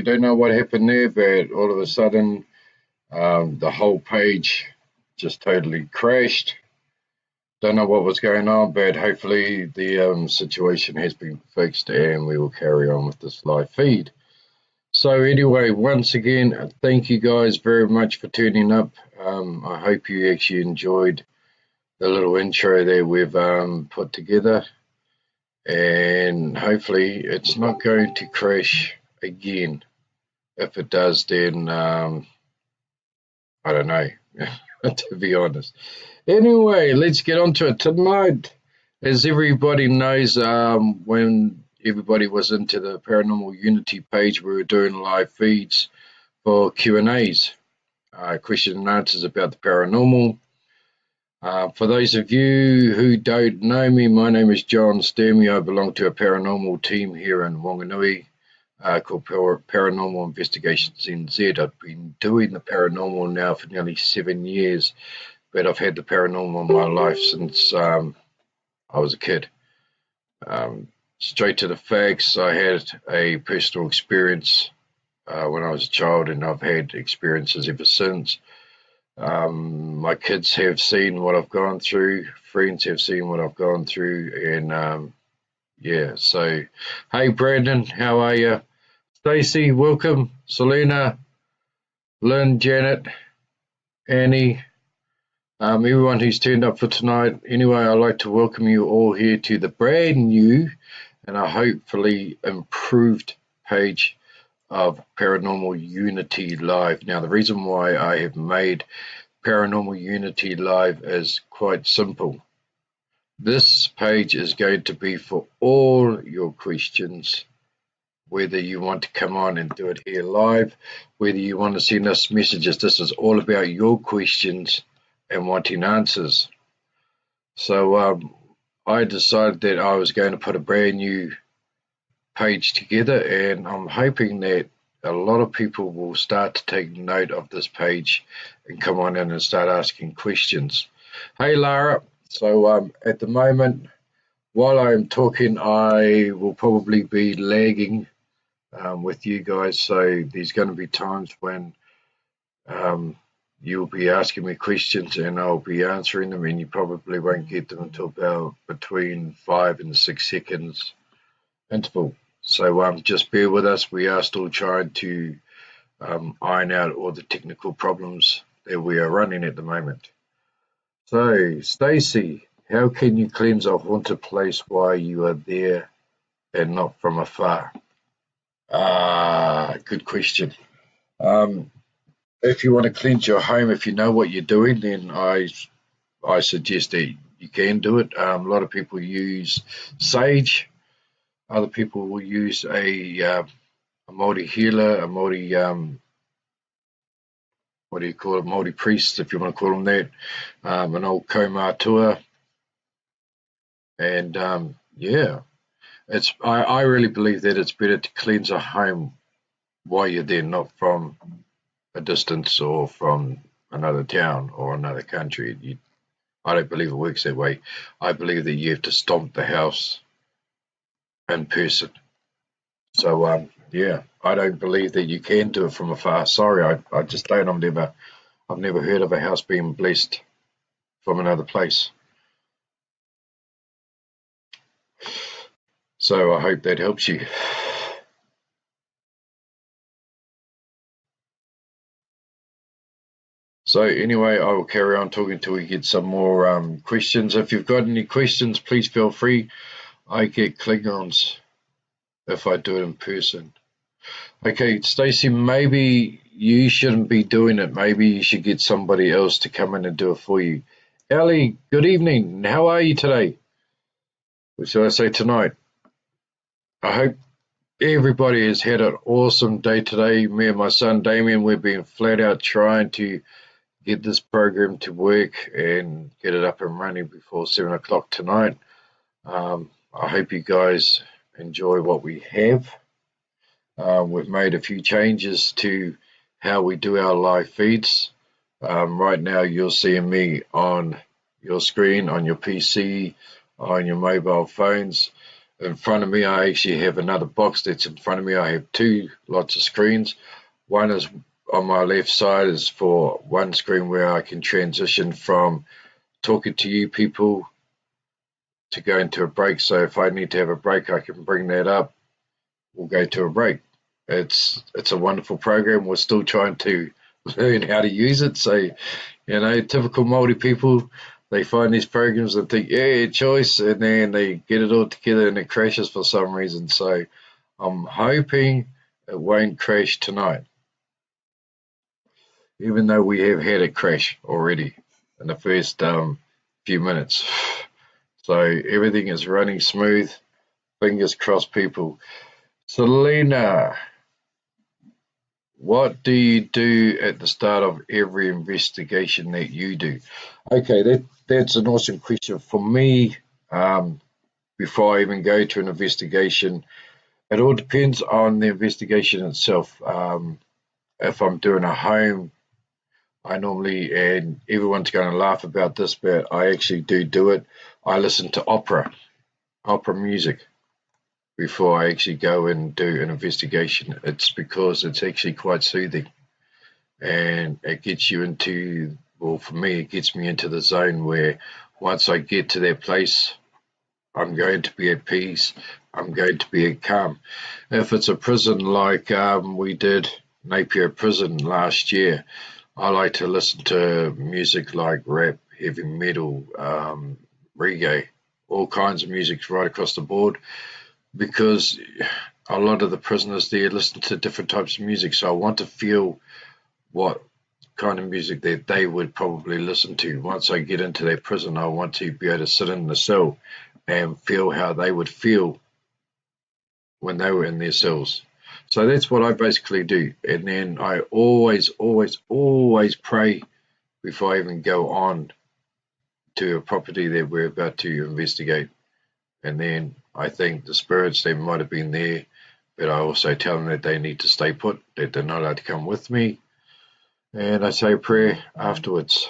don't know what happened there, but all of a sudden, the whole page just totally crashed. Don't know what was going on, but hopefully the situation has been fixed and we will carry on with this live feed. So anyway, once again, thank you guys very much for tuning up. I hope you actually enjoyed the little intro that we've put together, and hopefully it's not going to crash again. If it does, then I don't know, to be honest. Anyway, let's get on to it tonight. As everybody knows, when everybody was into the Paranormal Unity page, we were doing live feeds for Q&As, question and answers about the paranormal. For those of you who don't know me, my name is John Sturmey. I belong to a paranormal team here in Wanganui called Paranormal Investigations NZ. I've been doing the paranormal now for nearly 7 years, but I've had the paranormal in my life since I was a kid. Straight to the facts, I had a personal experience when I was a child, and I've had experiences ever since. My kids have seen what I've gone through, friends have seen what I've gone through, and yeah, so hey Brandon, how are you? Stacey, welcome. Selena, Lynn, Janet, Annie, everyone who's turned up for tonight. Anyway, I'd like to welcome you all here to the brand new and a hopefully improved page of Paranormal Unity Live. Now, the reason why I have made Paranormal Unity Live is quite simple. This page is going to be for all your questions, whether you want to come on and do it here live, whether you want to send us messages. This is all about your questions and wanting answers. So I decided that I was going to put a brand new page together, and I'm hoping that a lot of people will start to take note of this page and come on in and start asking questions. Hey Lara, so at the moment, while I'm talking, I will probably be lagging with you guys, so there's going to be times when you'll be asking me questions and I'll be answering them, and you probably won't get them until about between 5 and 6 seconds interval. So just bear with us. We are still trying to iron out all the technical problems that we are running at the moment. So, Stacey, how can you cleanse a haunted place while you are there and not from afar? Good question. If you want to cleanse your home, if you know what you're doing, then I suggest that you can do it. A lot of people use sage. Other people will use a Māori healer, a Māori, what do you call it, Māori priest, if you want to call them that, an old kaumātua. And yeah, I really believe that it's better to cleanse a home while you're there, not from a distance or from another town or another country. I don't believe it works that way. I believe that you have to stomp the house in person. So yeah, I don't believe that you can do it from afar. Sorry, I just don't. I've never heard of a house being blessed from another place. So I hope that helps you. So anyway, I will carry on talking till we get some more questions. If you've got any questions, please feel free. I get Klingons if I do it in person. Okay, Stacey, maybe you shouldn't be doing it. Maybe you should get somebody else to come in and do it for you. Ellie, good evening. How are you today? What should I say tonight? I hope everybody has had an awesome day today. Me and my son Damien, we've been flat out trying to get this program to work and get it up and running before 7 o'clock tonight. I hope you guys enjoy what we have. We've made a few changes to how we do our live feeds. Right now you're seeing me on your screen, on your PC, on your mobile phones. In front of me, I actually have another box that's in front of me. I have two lots of screens. One is on my left side is for one screen where I can transition from talking to you people to go into a break. So if I need to have a break, I can bring that up. We'll go to a break. It's a wonderful program. We're still trying to learn how to use it. So, typical Māori people, they find these programs and think, yeah, choice, and then they get it all together and it crashes for some reason. So I'm hoping it won't crash tonight, even though we have had it crash already in the first few minutes. So everything is running smooth. Fingers crossed, people. Selena, what do you do at the start of every investigation that you do? Okay, that's an awesome question. For me, before I even go to an investigation, it all depends on the investigation itself. If I'm doing a home, I normally, and everyone's going to laugh about this, but I actually do it. I listen to opera music before I actually go and do an investigation. It's because it's actually quite soothing and it gets you into, well, for me, it gets me into the zone where once I get to that place, I'm going to be at peace. I'm going to be at calm. If it's a prison like we did Napier Prison last year, I like to listen to music like rap, heavy metal, reggae, all kinds of music right across the board, because a lot of the prisoners there listen to different types of music. So I want to feel what kind of music that they would probably listen to. Once I get into their prison, I want to be able to sit in the cell and feel how they would feel when they were in their cells. So that's what I basically do. And then I always, always, always pray before I even go on to a property that we're about to investigate. And then I think the spirits, they might have been there, but I also tell them that they need to stay put, that they're not allowed to come with me. And I say a prayer afterwards.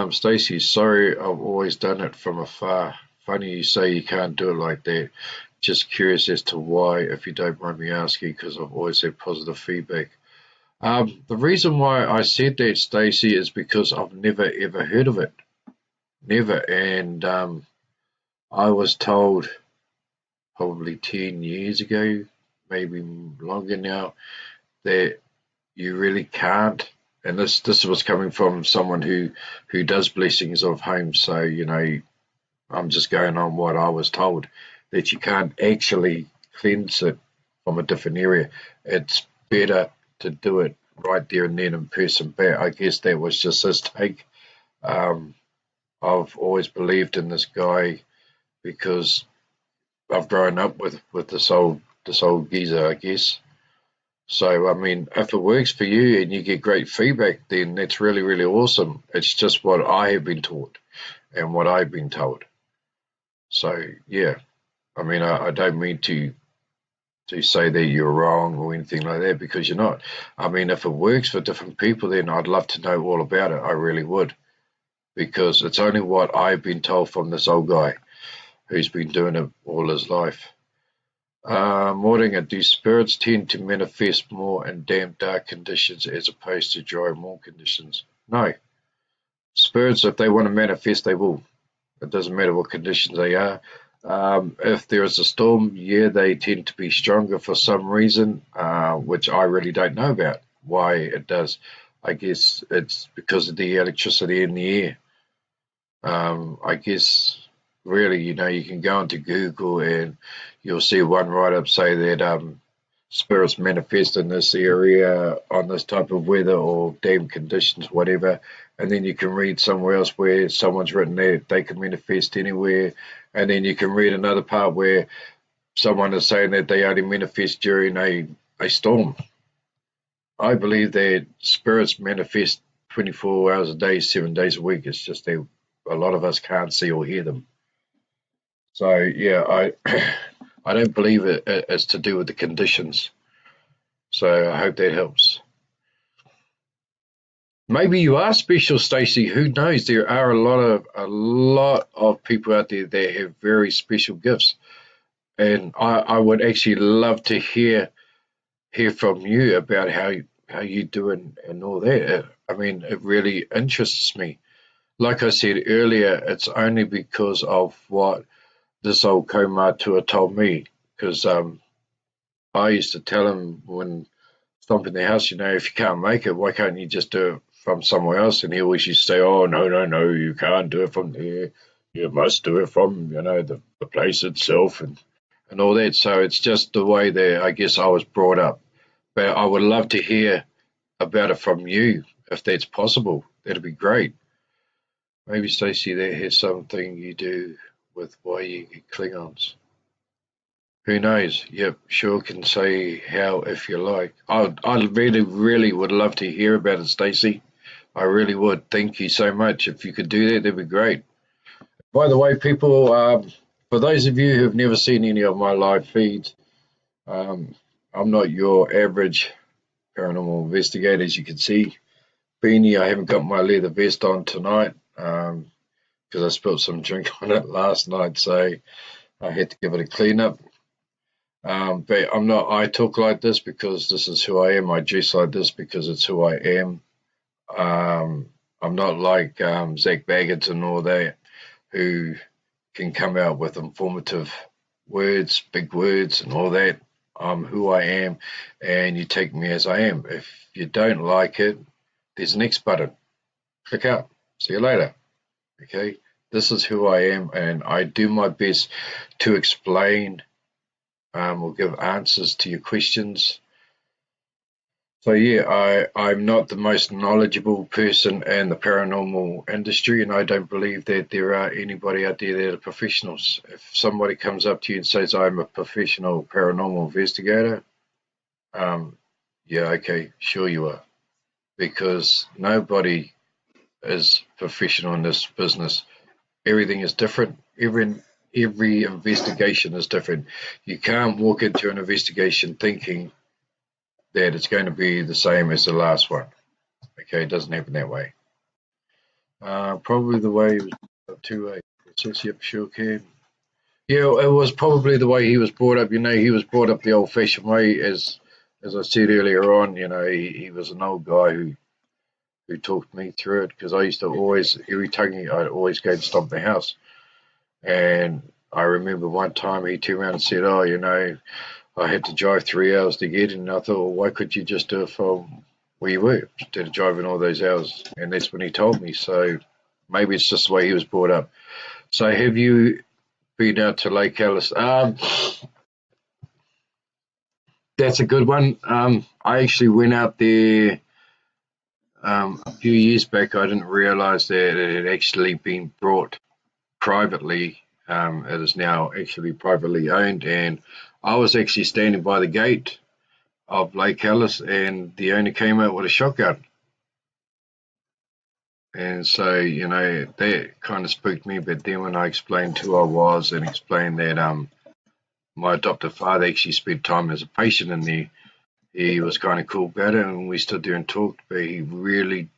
Stacey, sorry, I've always done it from afar. Funny you say you can't do it like that. Just curious as to why, if you don't mind me asking, because I've always had positive feedback. The reason why I said that, Stacey, is because I've never ever heard of it. Never. And I was told probably 10 years ago, maybe longer now, that you really can't. And this was coming from someone who does blessings of home. So, I'm just going on what I was told, that you can't actually cleanse it from a different area. It's better to do it right there and then in person. But I guess that was just his take. I've always believed in this guy because I've grown up with this old geezer, I guess. So I mean, if it works for you and you get great feedback, then that's really, really awesome. It's just what I have been taught and what I've been told. So yeah, I mean, I don't mean to say that you're wrong or anything like that, because you're not. I mean, if it works for different people, then I'd love to know all about it. I really would, because it's only what I've been told from this old guy who's been doing it all his life. Moringa, do spirits tend to manifest more in damp, dark conditions as opposed to dry, warm conditions? No. Spirits, if they want to manifest, they will. It doesn't matter what conditions they are. If there is a storm, yeah, they tend to be stronger for some reason, which I really don't know about why it does. I guess it's because of the electricity in the air. I guess really, you can go into Google and you'll see one write-up say that spirits manifest in this area on this type of weather or damp conditions, whatever. And then you can read somewhere else where someone's written that they can manifest anywhere. And then you can read another part where someone is saying that they only manifest during a storm. I believe that spirits manifest 24 hours a day, 7 days a week. It's just that a lot of us can't see or hear them. So yeah, I I don't believe it's to do with the conditions. So I hope that helps. Maybe you are special, Stacey. Who knows? There are a lot of people out there that have very special gifts, and I would actually love to hear from you about how you do and all that. I mean, it really interests me. Like I said earlier, it's only because of what this old Kaumatua told me. Because I used to tell him when stomping the house, if you can't make it, why can't you just do it from somewhere else? And he always used to say, oh, no, no, no, you can't do it from there. You must do it from, the place itself and all that. So it's just the way that I guess I was brought up. But I would love to hear about it from you if that's possible. That'd be great. Maybe Stacey there has something you do with why you get Klingons. Who knows? Yep, sure can say how if you like. I really, really would love to hear about it, Stacey. I really would. Thank you so much. If you could do that, that'd be great. By the way, people, for those of you who've never seen any of my live feeds, um, I'm not your average paranormal investigator, as you can see. Beanie, I haven't got my leather vest on tonight because I spilled some drink on it last night, so I had to give it a clean up. But I'm not. I talk like this because this is who I am. I dress like this because it's who I am. I'm not like Zach Baggett and all that, who can come out with informative words, big words, and all that. I'm who I am, and you take me as I am. If you don't like it, there's an X button. Click out. See you later. Okay. This is who I am, and I do my best to explain or give answers to your questions. So yeah, I'm not the most knowledgeable person in the paranormal industry, and I don't believe that there are anybody out there that are professionals. If somebody comes up to you and says I'm a professional paranormal investigator, yeah, okay, sure you are, because nobody is professional in this business. Everything is different. Every investigation is different. You can't walk into an investigation thinking that it's going to be the same as the last one. Okay, it doesn't happen that way. Probably the way he was two eight. Yep, sure can. Yeah, it was probably the way he was brought up. He was brought up the old-fashioned way, as I said earlier on. He was an old guy who talked me through it because I used to always every time I'd always go to stomp the house. And I remember one time he turned around and said, "Oh, I had to drive 3 hours to get in." And I thought, well, why could you just do it from where you were instead of driving all those hours? And that's when he told me. So maybe it's just the way he was brought up. So have you been out to Lake Alice? That's a good one. I actually went out there a few years back. I didn't realize that it had actually been brought privately. It is now actually privately owned, and I was actually standing by the gate of Lake Alice, and the owner came out with a shotgun. And so, that kind of spooked me. But then when I explained who I was and explained that my adoptive father actually spent time as a patient in there, he was kind of cool about it, and we stood there and talked. But he really,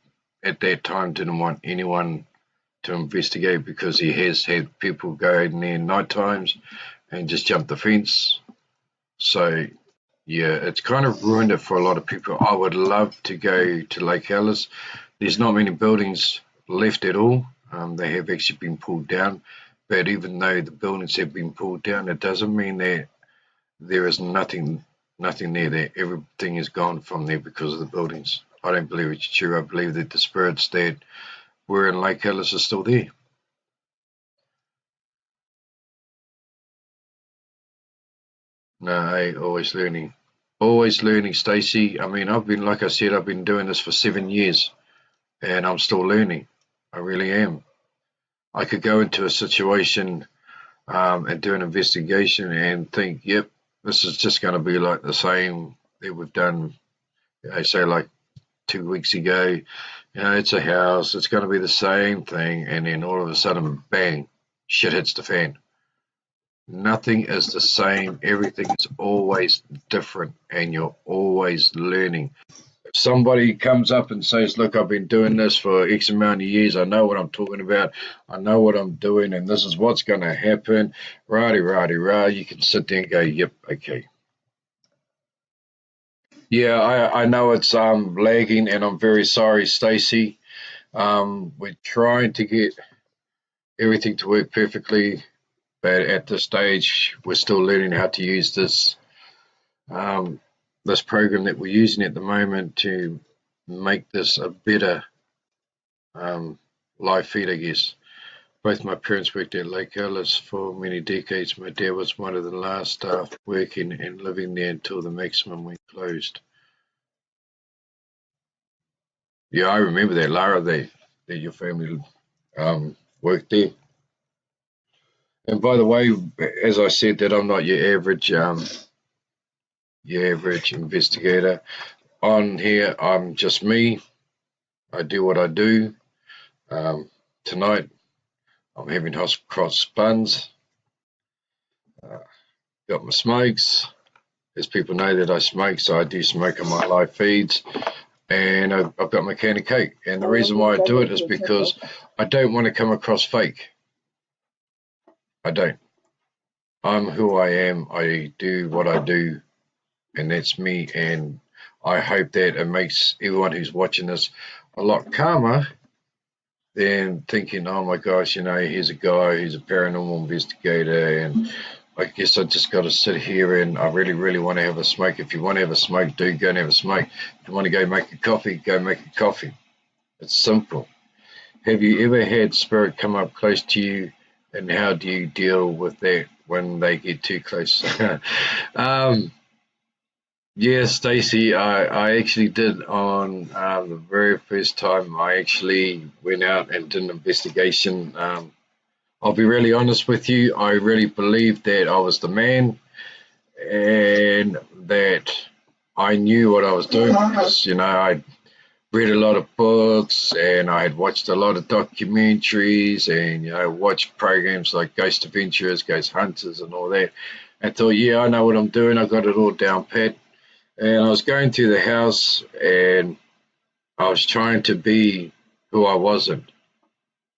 at that time, didn't want anyone to investigate because he has had people go in there night times and just jump the fence. So yeah, it's kind of ruined it for a lot of people. I would love to go to Lake Alice. There's not many buildings left at all. They have actually been pulled down. But even though the buildings have been pulled down, it doesn't mean that there is nothing there. That everything is gone from there because of the buildings. I don't believe it's true. I believe that the spirits that were in Lake Alice are still there. No, hey, always learning, Stacey. I mean, like I said, I've been doing this for 7 years, and I'm still learning. I really am. I could go into a situation and do an investigation and think, yep, this is just going to be like the same that we've done, say like 2 weeks ago. It's a house, it's going to be the same thing, and then all of a sudden, bang, shit hits the fan. Nothing is the same. Everything is always different, and you're always learning. somebody comes up and says, look, I've been doing this for X amount of years. I know what I'm talking about. I know what I'm doing, and this is what's going to happen. Righty, righty, rah. You can sit there and go, yep, okay. Yeah, I know it's lagging, and I'm very sorry, Stacey. We're trying to get everything to work perfectly, but at this stage, we're still learning how to use um, this program that we're using at the moment to make this a better live feed, I guess. Both my parents worked at Lake Ellis for many decades. My dad was one of the last staff working and living there until the maximum when closed. Yeah, I remember that, Lara, that your family worked there. And by the way, as I said, that I'm not your average investigator. On here, I'm just me. I do what I do. Tonight, I'm having hot cross buns. Got my smokes. As people know that I smoke, so I do smoke on my live feeds. And I've got my can of Coke. And the reason why I do it is because I don't want to come across fake. I don't. I'm who I am. I do what I do, and that's me. And I hope that it makes everyone who's watching this a lot calmer than thinking, oh my gosh, here's a guy who's a paranormal investigator, and I guess I just got to sit here and I really, really want to have a smoke. If you want to have a smoke, do go and have a smoke. If you want to go make a coffee, go make a coffee. It's simple. Have you ever had spirit come up close to you, and how do you deal with that when they get too close? Yeah, Stacey, I actually did on the very first time I actually went out and did an investigation. I'll be really honest with you, I really believed that I was the man and that I knew what I was doing because, I read a lot of books and I had watched a lot of documentaries and, watched programs like Ghost Adventurers, Ghost Hunters and all that. And thought, yeah, I know what I'm doing. I got it all down pat. And I was going through the house and I was trying to be who I wasn't.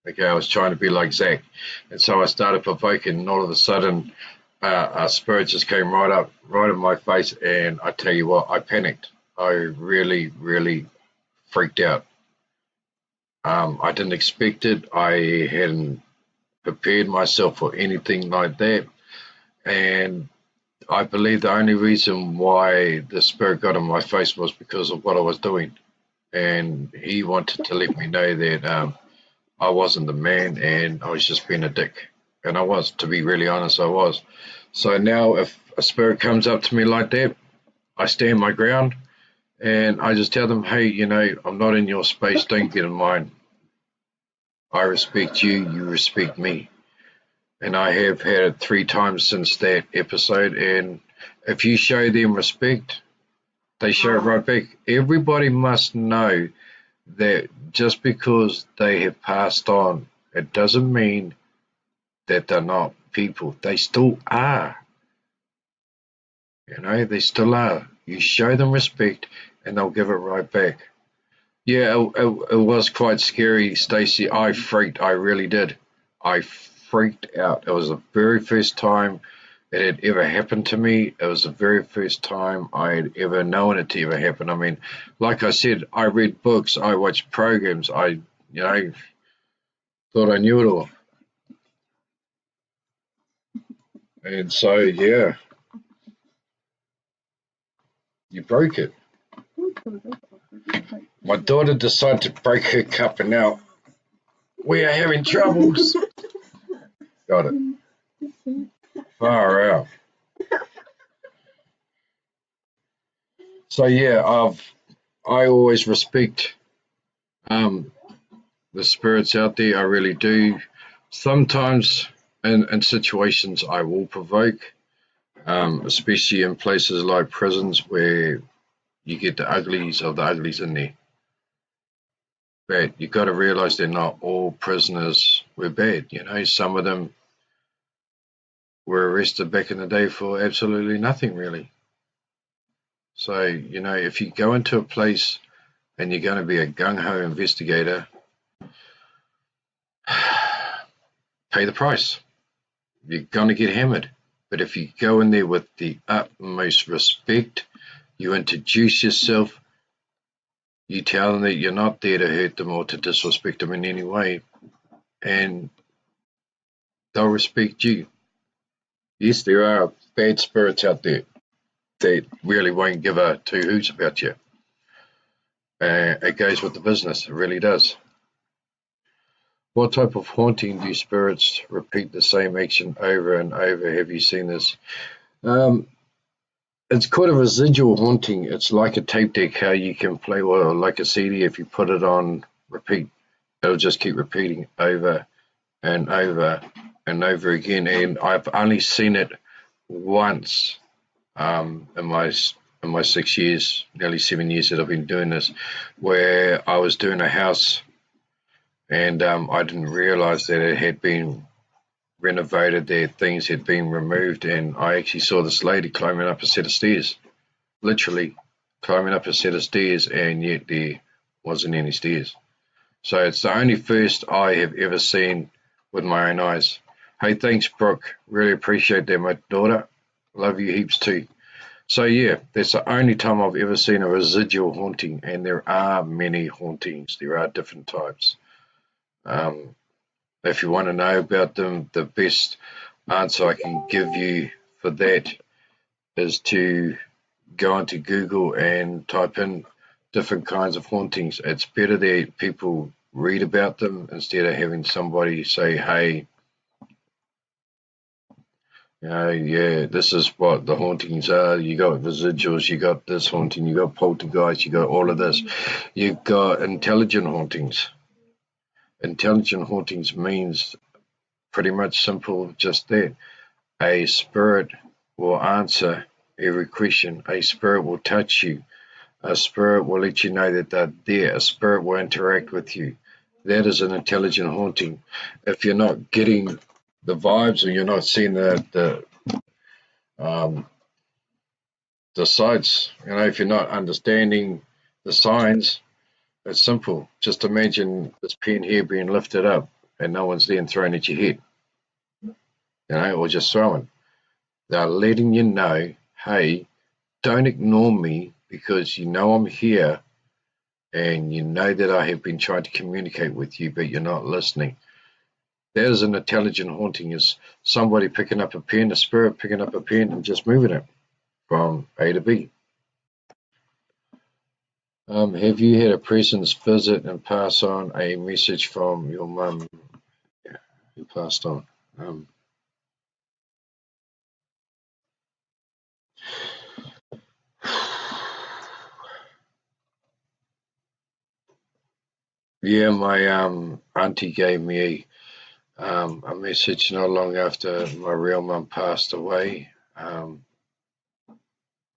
Okay, I was trying to be like Zach. And so I started provoking, and all of a sudden, a spirit just came right in my face. And I tell you what, I panicked. I really, really freaked out. I didn't expect it. I hadn't prepared myself for anything like that. And I believe the only reason why the spirit got in my face was because of what I was doing. And he wanted to let me know that I wasn't the man and I was just being a dick. And I was, to be really honest, I was. So now if a spirit comes up to me like that, I stand my ground and I just tell them, hey, I'm not in your space, don't get in mine. I respect you, you respect me. And I have had it 3 times since that episode. And if you show them respect, they show it right back. Everybody must know that just because they have passed on, it doesn't mean that they're not people. They still are. They still are. You show them respect and they'll give it right back. Yeah, it was quite scary, Stacey. I freaked. I really did. I freaked out. It was the very first time it had ever happened to me. It was the very first time I had ever known it to ever happen. I mean, like I said, I read books, I watched programs, I thought I knew it all. And so, yeah, you broke it. My daughter decided to break her cup, and now we are having troubles. Got it. Far out. So yeah, I always respect the spirits out there. I really do. Sometimes in situations I will provoke, especially in places like prisons where you get the uglies of the uglies in there. But you got to realize they're not all prisoners were bad. Some of them were arrested back in the day for absolutely nothing really. So, if you go into a place and you're going to be a gung-ho investigator, pay the price. You're going to get hammered. But if you go in there with the utmost respect, you introduce yourself, you tell them that you're not there to hurt them or to disrespect them in any way, and they'll respect you. Yes, there are bad spirits out there that really won't give a two hoots about you. It goes with the business, it really does. What type of haunting do spirits repeat the same action over and over? Have you seen this? It's called a residual haunting. It's like a tape deck, how you can play, well, like a CD, if you put it on repeat, it'll just keep repeating over and over and over again. And I've only seen it once in my 6 years, nearly 7 years that I've been doing this, where I was doing a house and I didn't realize that it had been renovated, there things had been removed, and I actually saw this lady climbing up a set of stairs, literally climbing up a set of stairs, and yet there wasn't any stairs. So it's the only first I have ever seen with my own eyes. Hey, thanks, Brooke. Really appreciate that, my daughter. Love you heaps too. So yeah, that's the only time I've ever seen a residual haunting, and there are many hauntings. There are different types. If you want to know about them, the best answer I can give you for that is to go into Google and type in different kinds of hauntings. It's better that people read about them instead of having somebody say, hey, yeah, this is what the hauntings are. You got residuals, you got this haunting, you got poltergeist, you got all of this. You've got intelligent hauntings. Intelligent hauntings means pretty much simple, just that. A spirit will answer every question. A spirit will touch you. A spirit will let you know that they're there. A spirit will interact with you. That is an intelligent haunting. If you're not getting the vibes or you're not seeing the sights, if you're not understanding the signs, it's simple. Just imagine this pen here being lifted up and no one's there and thrown at your head, or just throwing. They're letting you know, hey, don't ignore me because you know I'm here and you know that I have been trying to communicate with you, but you're not listening. That is an intelligent haunting, is somebody picking up a pen, a spirit picking up a pen and just moving it from A to B. Have you had a presence visit and pass on a message from your mum who passed on? Yeah, my auntie gave me a message not long after my real mum passed away.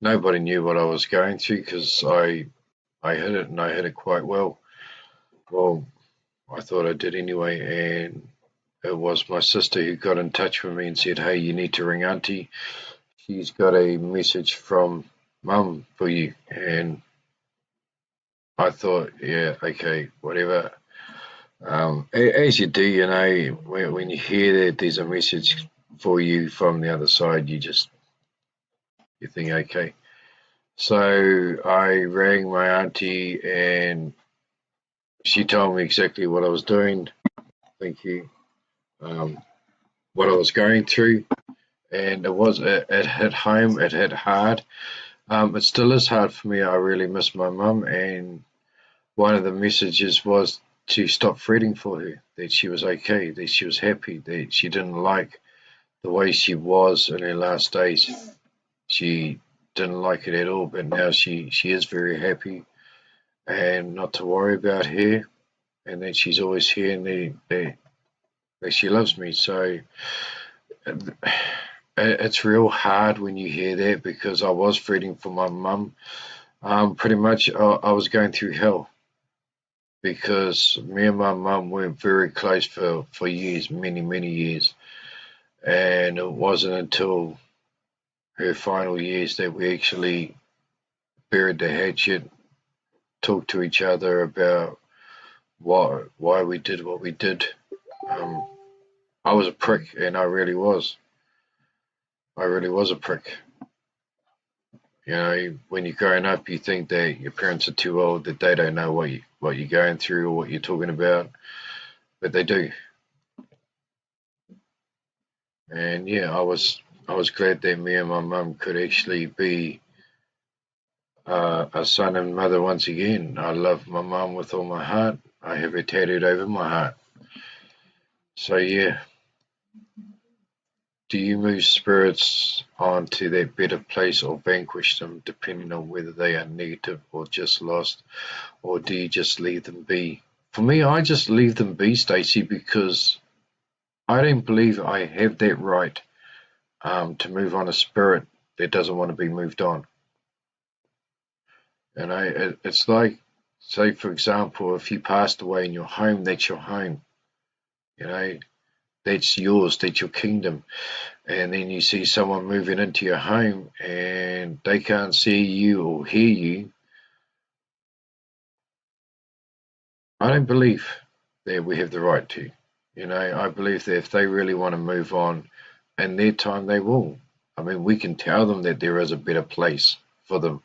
Nobody knew what I was going through because I hid it, and I hid it quite well. Well, I thought I did anyway, and it was my sister who got in touch with me and said, hey, you need to ring auntie. She's got a message from mum for you. And I thought, yeah, okay, whatever. As you do, when you hear that there's a message for you from the other side, you think, okay. So I rang my auntie and she told me exactly what I was doing. Thank you. What I was going through, and it hit home. It hit hard. It still is hard for me. I really miss my mum, and one of the messages was to stop fretting for her, that she was okay, that she was happy, that she didn't like the way she was in her last days. She didn't like it at all, but now she is very happy, and not to worry about her, and that she's always here, and that she loves me. So it's real hard when you hear that, because I was fretting for my mum. Pretty much I was going through hell, because me and my mum weren't very close for years, many years. And it wasn't until her final years that we actually buried the hatchet, talk to each other about why we did what we did. I was a prick, and I really was. I really was a prick. You know, when you're growing up, you think that your parents are too old, that they don't know what you're going through or what you're talking about, but they do. And yeah, I was glad that me and my mum could actually be a son and mother once again. I love my mum with all my heart. I have her tattooed over my heart. So yeah. Do you move spirits on to that better place or vanquish them, depending on whether they are negative or just lost, or do you just leave them be? For me, I just leave them be, Stacey, because I don't believe I have that right to move on a spirit that doesn't want to be moved on. And it's like, say for example, if you passed away in your home, that's your home. You know, that's yours, that's your kingdom. And then you see someone moving into your home and they can't see you or hear you. I don't believe that we have the right to. You know, I believe that if they really want to move on in their time, they will. I mean, we can tell them that there is a better place for them,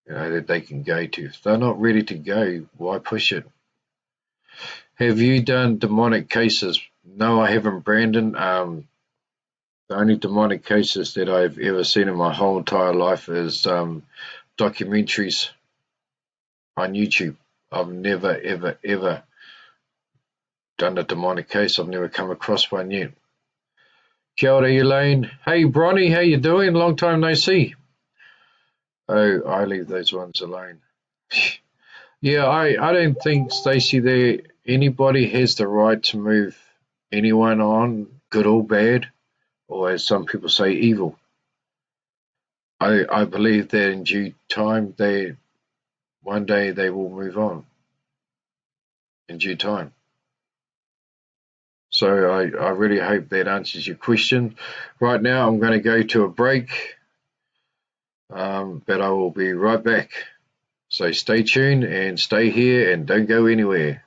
you know, that they can go to. If they're not ready to go, why push it? Have you done demonic cases? No, I haven't, Brandon. The only demonic cases that I've ever seen in my whole entire life is documentaries on YouTube. I've never, ever, ever done a demonic case. I've never come across one yet. Kia ora, Elaine. Hey, Bronny, how you doing? Long time no see. Oh, I leave those ones alone. Yeah, I don't think, Stacey, that anybody has the right to move anyone on, good or bad, or as some people say, evil. I believe that in due time, one day they will move on. In due time. So I really hope that answers your question. Right now, I'm going to go to a break, but I will be right back. So stay tuned and stay here and don't go anywhere.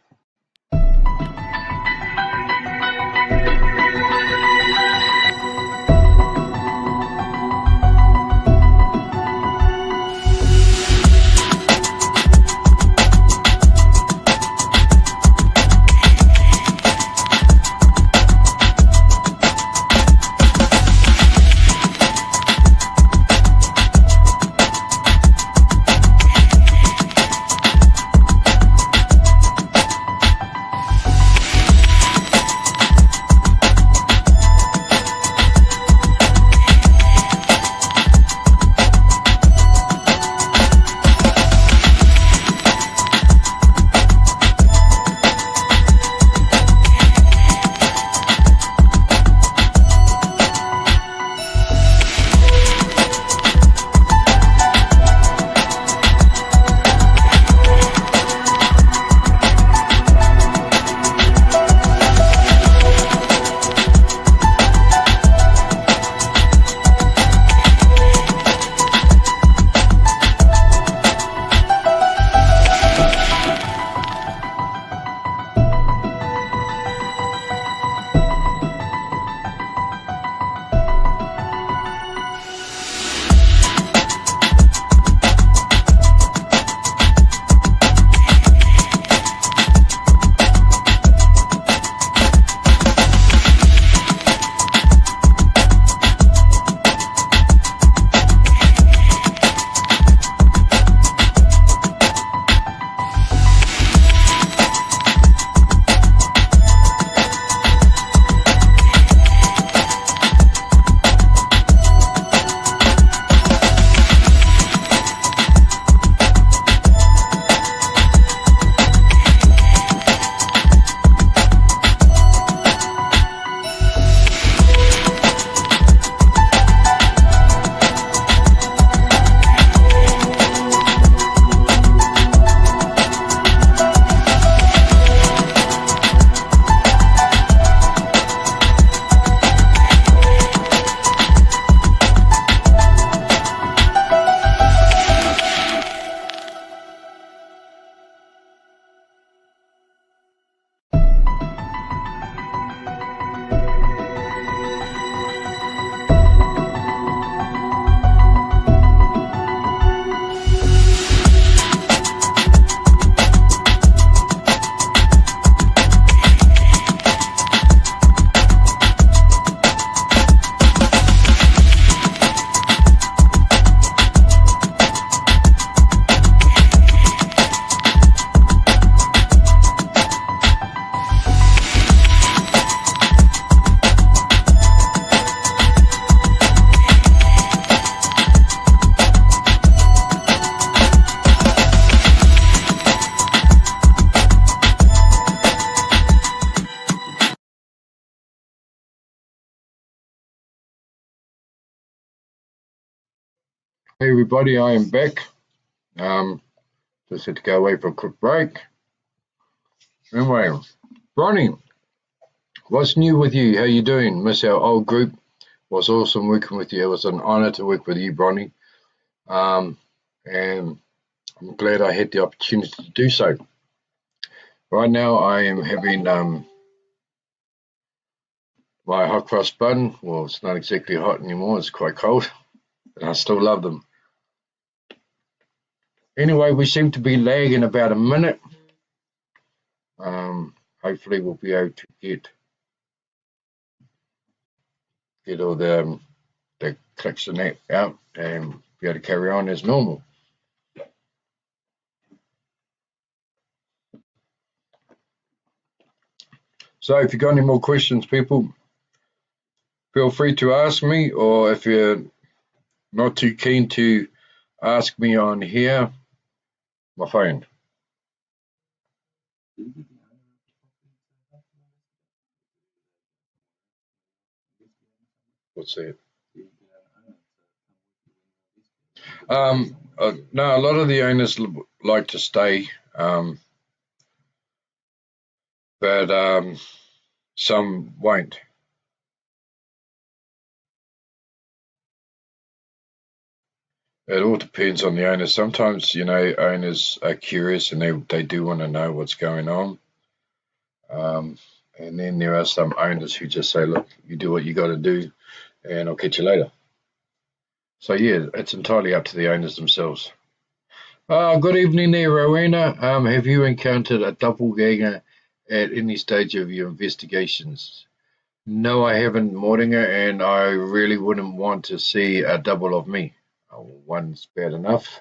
Hey everybody, I am back. Just had to go away for a quick break. Anyway, Ronnie, what's new with you? How you doing? Miss our old group. Was awesome working with you. It was an honour to work with you, Bronny. And I'm glad I had the opportunity to do so. Right now, I am having my hot cross bun. Well, it's not exactly hot anymore. It's quite cold, but I still love them. Anyway, we seem to be lagging about a minute. Hopefully, we'll be able to get all the clicks and that out and be able to carry on as normal. So if you've got any more questions, people, feel free to ask me, or if you're not too keen to ask me on here, my phone. What's that? No, a lot of the owners like to stay, but some won't. It all depends on the owner. Sometimes, owners are curious and they do want to know what's going on. And then there are some owners who just say, look, you do what you got to do and I'll catch you later. So, yeah, it's entirely up to the owners themselves. Good evening there, Rowena. Have you encountered a doppelganger at any stage of your investigations? No, I haven't, Mordinger, and I really wouldn't want to see a double of me. One's bad enough.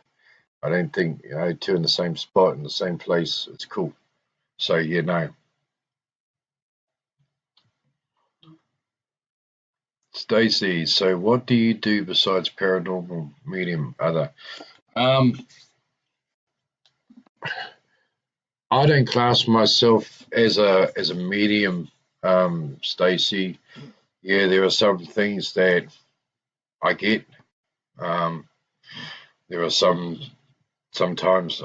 I don't think, two in the same spot in the same place, it's cool. So, yeah, no. Stacey, so what do you do besides paranormal medium other? I don't class myself as a medium, Stacey. Yeah, there are some things that I get. Um, there are sometimes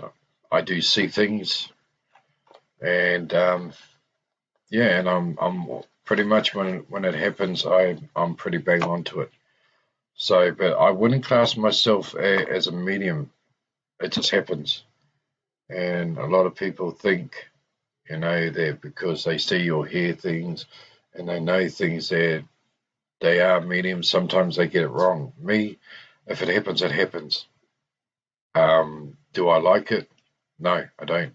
I do see things, and yeah, and I'm pretty much when it happens, I'm pretty bang on to it. So, but I wouldn't class myself as a medium. It just happens, and a lot of people think, that because they see or hear things, and they know things that they are mediums. Sometimes they get it wrong. Me, if it happens, it happens. Do I like it? No, I don't.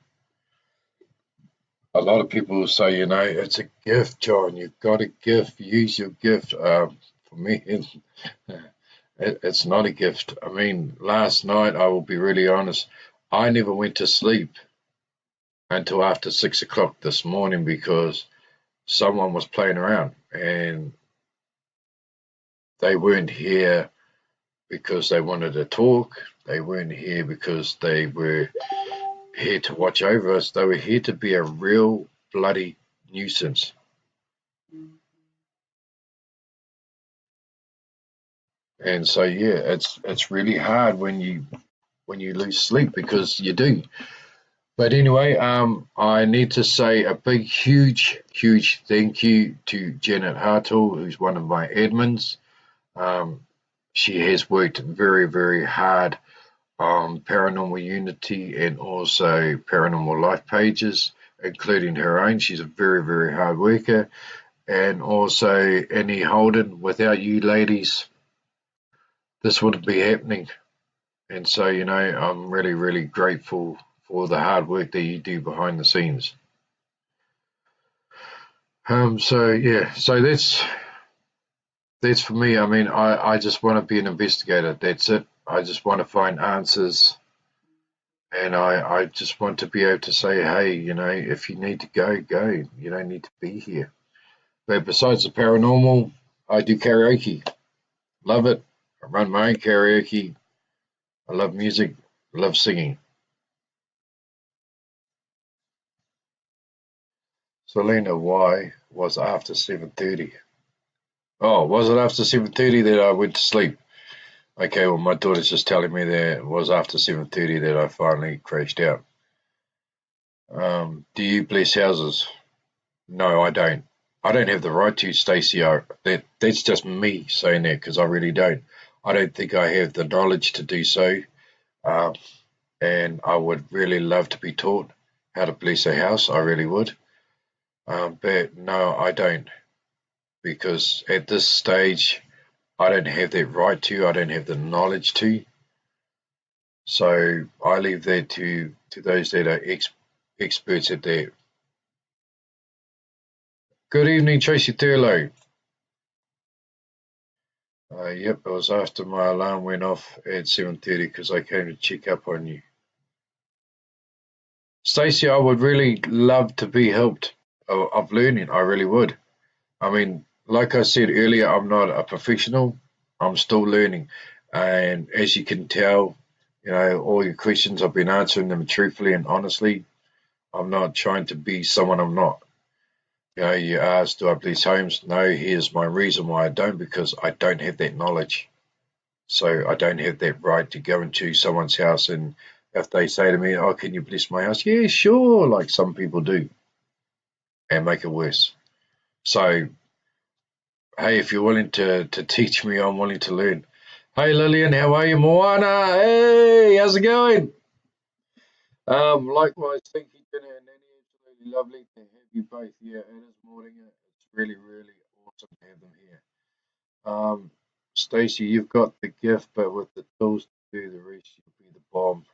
A lot of people will say, it's a gift, John. You've got a gift. Use your gift. For me, it's not a gift. I mean, last night, I will be really honest, I never went to sleep until after 6 o'clock this morning because someone was playing around and they weren't here because they wanted to talk. They weren't here because they were here to watch over us. They were here to be a real bloody nuisance. And so yeah, it's really hard when you lose sleep because you do. But anyway, I need to say a big, huge thank you to Janet Hartle, who's one of my admins. She has worked very, very hard on Paranormal Unity and also Paranormal Life pages, including her own. She's a very, very hard worker. And also Annie Holden. Without you ladies, this wouldn't be happening. And so, I'm really, really grateful for the hard work that you do behind the scenes. So yeah, so that's for me. I mean, I just want to be an investigator. That's it. I just want to find answers, and I just want to be able to say, hey, if you need to go, go. You don't need to be here. But besides the paranormal, I do karaoke. Love it. I run my own karaoke. I love music. I love singing. Selena, why was after 7:30? Oh, was it after 7:30 that I went to sleep? Okay, well, my daughter's just telling me that it was after 7:30 that I finally crashed out. Do you bless houses? No, I don't. I don't have the right to, Stacey. That's just me saying that because I really don't. I don't think I have the knowledge to do so. Um, and I would really love to be taught how to bless a house. I really would. But no, I don't, because at this stage, I don't have that right to. I don't have the knowledge to. So I leave that to those that are experts at that. Good evening, Tracy Thurlow. Yep, it was after my alarm went off at 7:30 because I came to check up on you. Stacey, I would really love to be helped of learning. I really would. I mean, like I said earlier, I'm not a professional. I'm still learning. And as you can tell, all your questions, I've been answering them truthfully and honestly. I'm not trying to be someone I'm not. You asked, do I bless homes? No, here's my reason why I don't, because I don't have that knowledge. So I don't have that right to go into someone's house, and if they say to me, oh, can you bless my house? Yeah, sure, like some people do, and make it worse. So, hey, if you're willing to teach me, I'm willing to learn. Hey, Lillian, how are you? Moana, hey, how's it going? Likewise, thank you, Jenna and Nanny. Absolutely lovely to have you both here. It is morning. It's really, really awesome to have them here. Stacey, you've got the gift, but with the tools to do the rest, you'll be the bomb.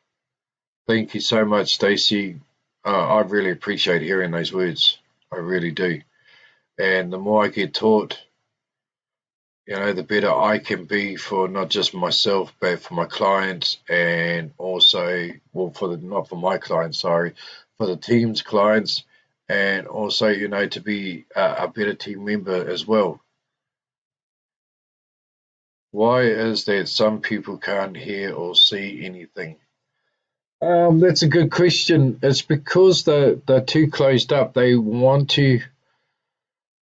Thank you so much, Stacey. I really appreciate hearing those words. I really do. And the more I get taught, the better I can be for not just myself, but for my clients, and also, well, not for my clients, sorry, for the team's clients, and also, to be a better team member as well. Why is that some people can't hear or see anything? That's a good question. It's because they're too closed up. They want to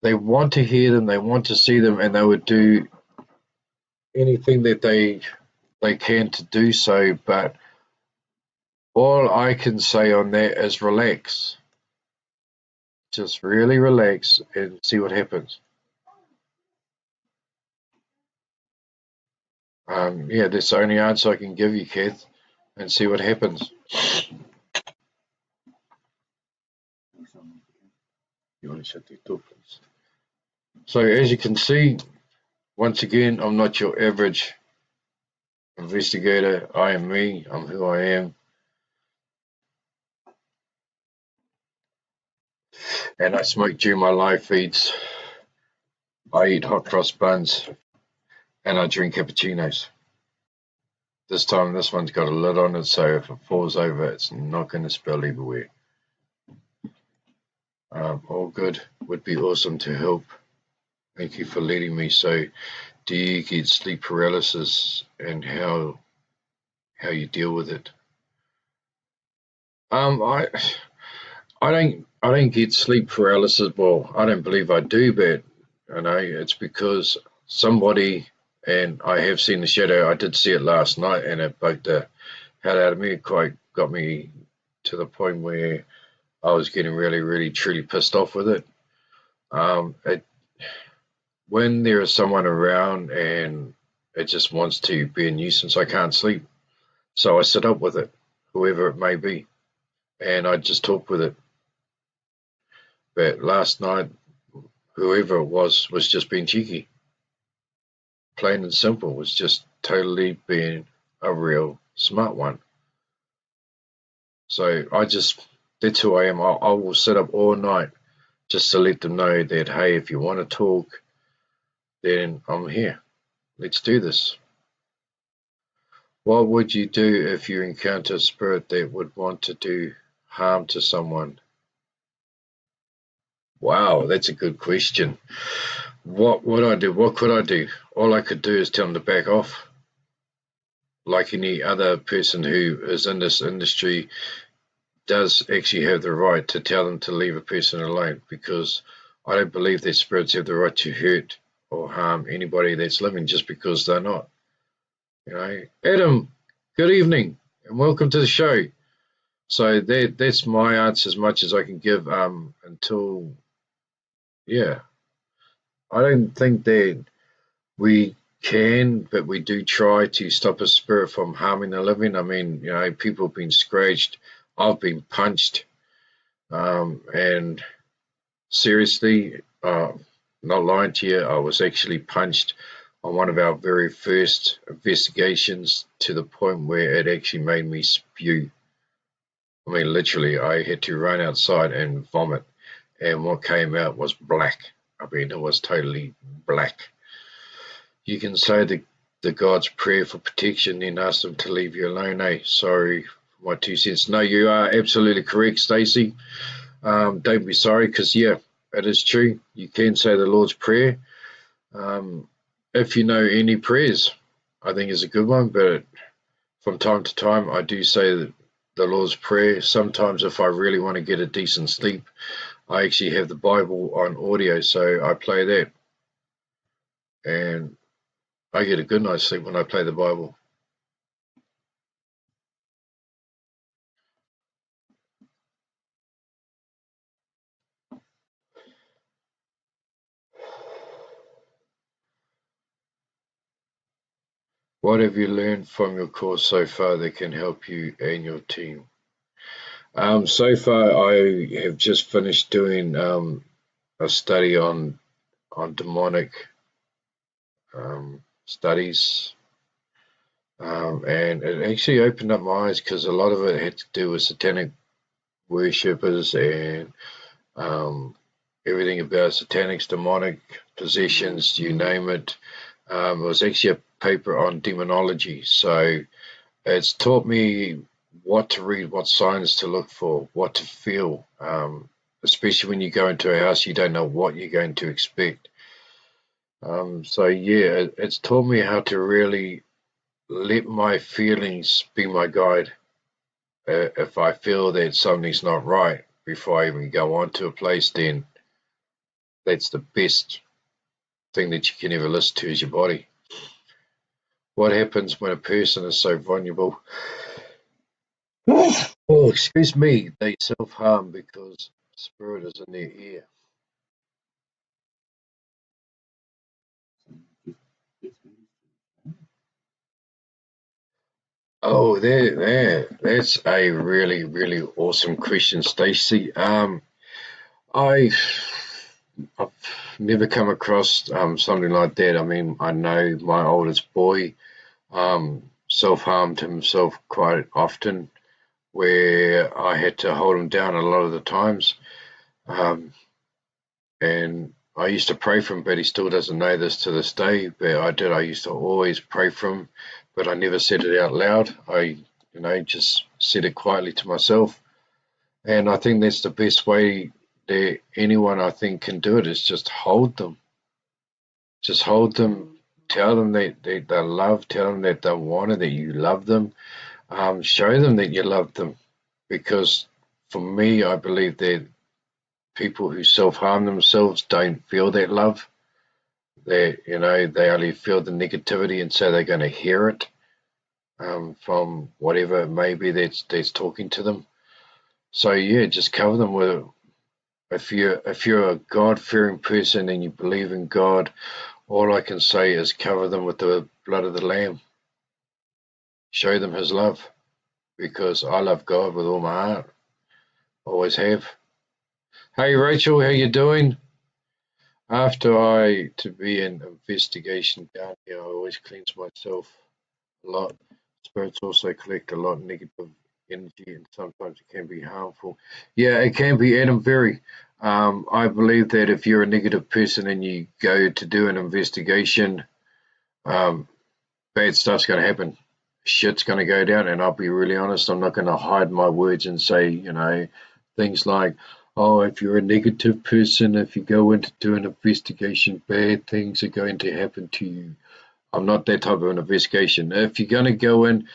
hear them, they want to see them, and they would do anything that they can to do so. But all I can say on that is relax. Just really relax and see what happens. Yeah, that's the only answer I can give you, Kath, and see what happens. You want to shut the door, please? So as you can see, once again, I'm not your average investigator. I am me. I'm who I am. And I smoke during my live feeds. I eat hot cross buns, and I drink cappuccinos. This time, this one's got a lid on it, so if it falls over, it's not going to spill everywhere. All good. Would be awesome to help. Thank you for letting me. So, do you get sleep paralysis, and how you deal with it? I don't get sleep paralysis. Well, I don't believe I do, but it's because somebody, and I have seen the shadow. I did see it last night, and it bugged the hell out of me. It quite got me to the point where I was getting really, really, truly pissed off with it. When there is someone around and it just wants to be a nuisance, I can't sleep. So I sit up with it, whoever it may be, and I just talk with it. But last night, whoever it was just being cheeky. Plain and simple, was just totally being a real smart one. So that's who I am. I will sit up all night just to let them know that, hey, if you want to talk, then I'm here. Let's do this. What would you do if you encounter a spirit that would want to do harm to someone? Wow, that's a good question. What would I do? What could I do? All I could do is tell them to back off. Like any other person who is in this industry does actually have the right to tell them to leave a person alone, because I don't believe that spirits have the right to hurt or harm anybody that's living just because they're not. Adam, good evening and welcome to the show. So that's my answer as much as I can give. Until yeah, I don't think that we can, but we do try to stop a spirit from harming the living. I mean, people have been scratched, I've been punched, and seriously, not lying to you, I was actually punched on one of our very first investigations to the point where it actually made me spew. I mean, literally, I had to run outside and vomit, and what came out was black. I mean, it was totally black. You can say the God's prayer for protection, then ask them to leave you alone, eh? Sorry for my 2 cents. No, you are absolutely correct, Stacey. Don't be sorry, because, yeah, it is true. You can say the Lord's Prayer. Um, if you know any prayers, I think is a good one, but from time to time, I do say that the Lord's Prayer. Sometimes, if I really want to get a decent sleep, I actually have the Bible on audio, so I play that, and I get a good night's sleep when I play the Bible. What have you learned from your course so far that can help you and your team? So far, I have just finished doing a study on demonic studies, and it actually opened up my eyes because a lot of it had to do with satanic worshippers and um, everything about satanics, demonic possessions, you name it. It was actually a paper on demonology, so it's taught me what to read, what signs to look for, what to feel. Especially when you go into a house, you don't know what you're going to expect. So yeah, it's taught me how to really let my feelings be my guide. If I feel that something's not right before I even go on to a place, then that's the best thing that you can ever listen to is your body. What happens when a person is so vulnerable? Oh, excuse me, they self-harm because spirit is in their ear. Oh, that's a really, really awesome question, Stacey. I, I've never come across something like that. I mean, I know my oldest boy self-harmed himself quite often, where I had to hold him down a lot of the times. Um, and I used to pray for him, but he still doesn't know this to this day. But I did. I used to always pray for him, but I never said it out loud. I, just said it quietly to myself. And I think that's the best way that anyone I think can do it is just hold them. Just hold them. Tell them that they love. Tell them that they want it. That you love them. Show them that you love them. Because for me, I believe that people who self-harm themselves don't feel that love. They only feel the negativity, and so they're going to hear it from whatever it may be that's talking to them. So yeah, just cover them with. If you're a God-fearing person and you believe in God, all I can say is cover them with the blood of the Lamb. Show them His love, because I love God with all my heart. Always have. Hey Rachel, how you doing? After I to be an investigation down here, I always cleanse myself a lot. Spirits also collect a lot of negative energy, and sometimes it can be harmful. Yeah, it can be, Adam, very. I believe that if you're a negative person and you go to do an investigation, um, bad stuff's going to happen. Shit's going to go down, and I'll be really honest. I'm not going to hide my words and say, things like, "Oh, if you're a negative person, if you go in to do an investigation, bad things are going to happen to you." I'm not that type of an investigation. If you're going to go in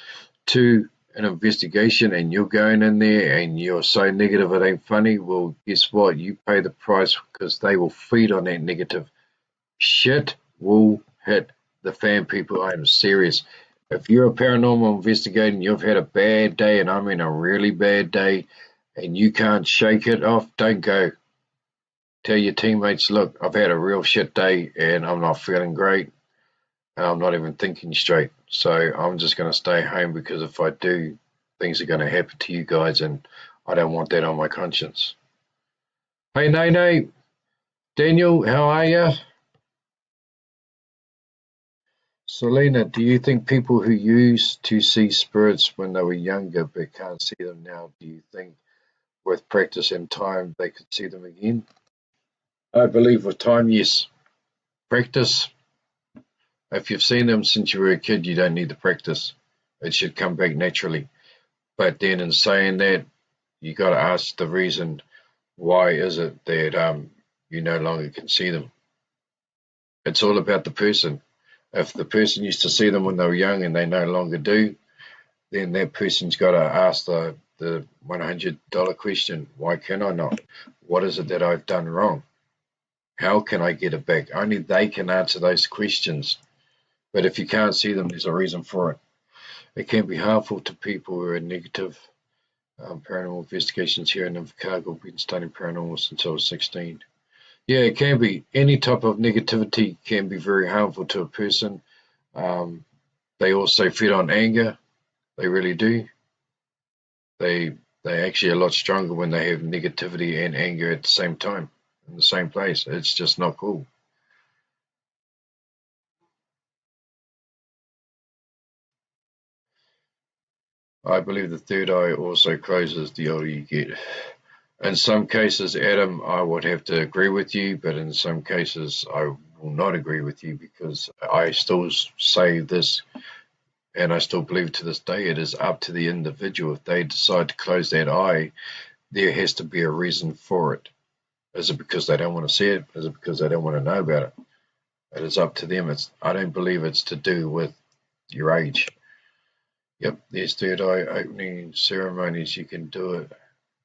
to an investigation and you're going in there and you're so negative it ain't funny, well, guess what? You pay the price, because they will feed on that negative. Shit will hit the fan, people. I am serious. If you're a paranormal investigator and you've had a bad day, and I mean a really bad day, and you can't shake it off, don't go. Tell your teammates, look, I've had a real shit day and I'm not feeling great and I'm not even thinking straight. So I'm just going to stay home because if I do, things are going to happen to you guys and I don't want that on my conscience. Hey, Nene, Daniel, how are you? Selena, do you think people who used to see spirits when they were younger but can't see them now, do you think with practice and time they could see them again? I believe with time, yes. Practice, if you've seen them since you were a kid, you don't need the practice. It should come back naturally. But then in saying that, you got to ask the reason why is it that you no longer can see them. It's all about the person. If the person used to see them when they were young and they no longer do, then that person's got to ask the $100 question. Why can I not? What is it that I've done wrong? How can I get it back? Only they can answer those questions. But if you can't see them, there's a reason for it. It can be harmful to people who are negative. Paranormal investigations here in Invercargill. I've been studying paranormal since I was 16. Yeah, it can be. Any type of negativity can be very harmful to a person. They also feed on anger. They really do. They actually are a lot stronger when they have negativity and anger at the same time in the same place. It's just not cool. I believe the third eye also closes the older you get. In some cases, Adam, I would have to agree with you, but in some cases, I will not agree with you because I still say this and I still believe to this day it is up to the individual. If they decide to close that eye, there has to be a reason for it. Is it because they don't want to see it? Is it because they don't want to know about it? It is up to them. I don't believe it's to do with your age. Yep, there's third eye opening ceremonies you can do it.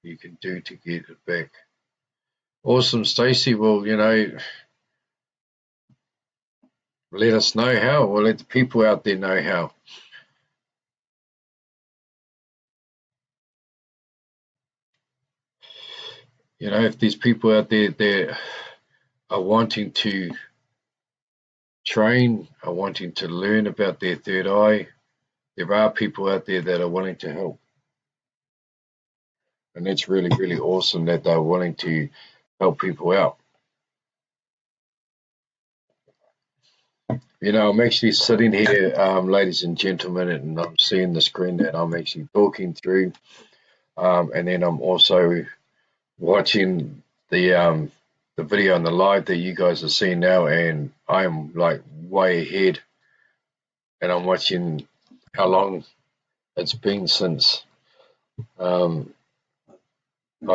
You can do to get it back. Awesome, Stacey. Well, let us know how, or let the people out there know how. If there's people out there that are wanting to train, are wanting to learn about their third eye, there are people out there that are willing to help. And that's really, really awesome that they're willing to help people out. I'm actually sitting here, ladies and gentlemen, and I'm seeing the screen that I'm actually talking through. And then I'm also watching the video and the live that you guys are seeing now, and I'm like way ahead, and I'm watching how long it's been since on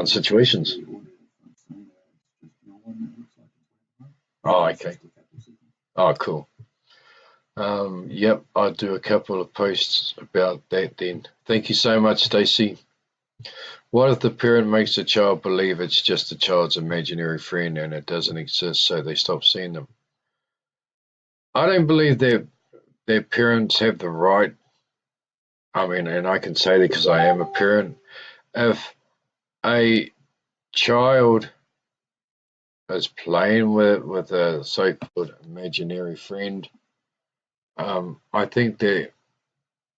situations. Oh, okay. Oh, cool. Yep, I'll do a couple of posts about that then. Thank you so much, Stacey. What if the parent makes the child believe it's just the child's imaginary friend and it doesn't exist, so they stop seeing them? I don't believe that their parents have the right. I mean, and I can say that because I am a parent. If a child is playing with a so-called imaginary friend, I think that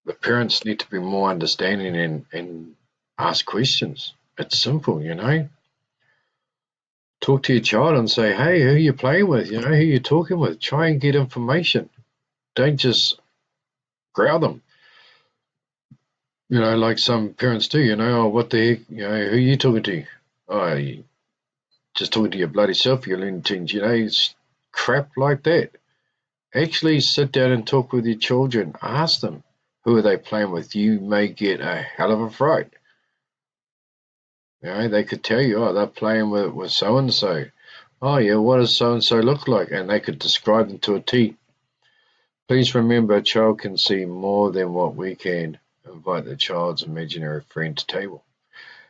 the parents need to be more understanding and ask questions. It's simple. Talk to your child and say, hey, who are you playing with? Who are you talking with? Try and get information. Don't just growl them. Like some parents do, oh, what the heck, who are you talking to? Oh, you just talking to your bloody self, you lunatics, it's crap like that. Actually sit down and talk with your children. Ask them, who are they playing with? You may get a hell of a fright. They could tell you, oh, they're playing with so-and-so. Oh, yeah, what does so-and-so look like? And they could describe them to a T. Please remember, a child can see more than what we can. Invite the child's imaginary friend to table.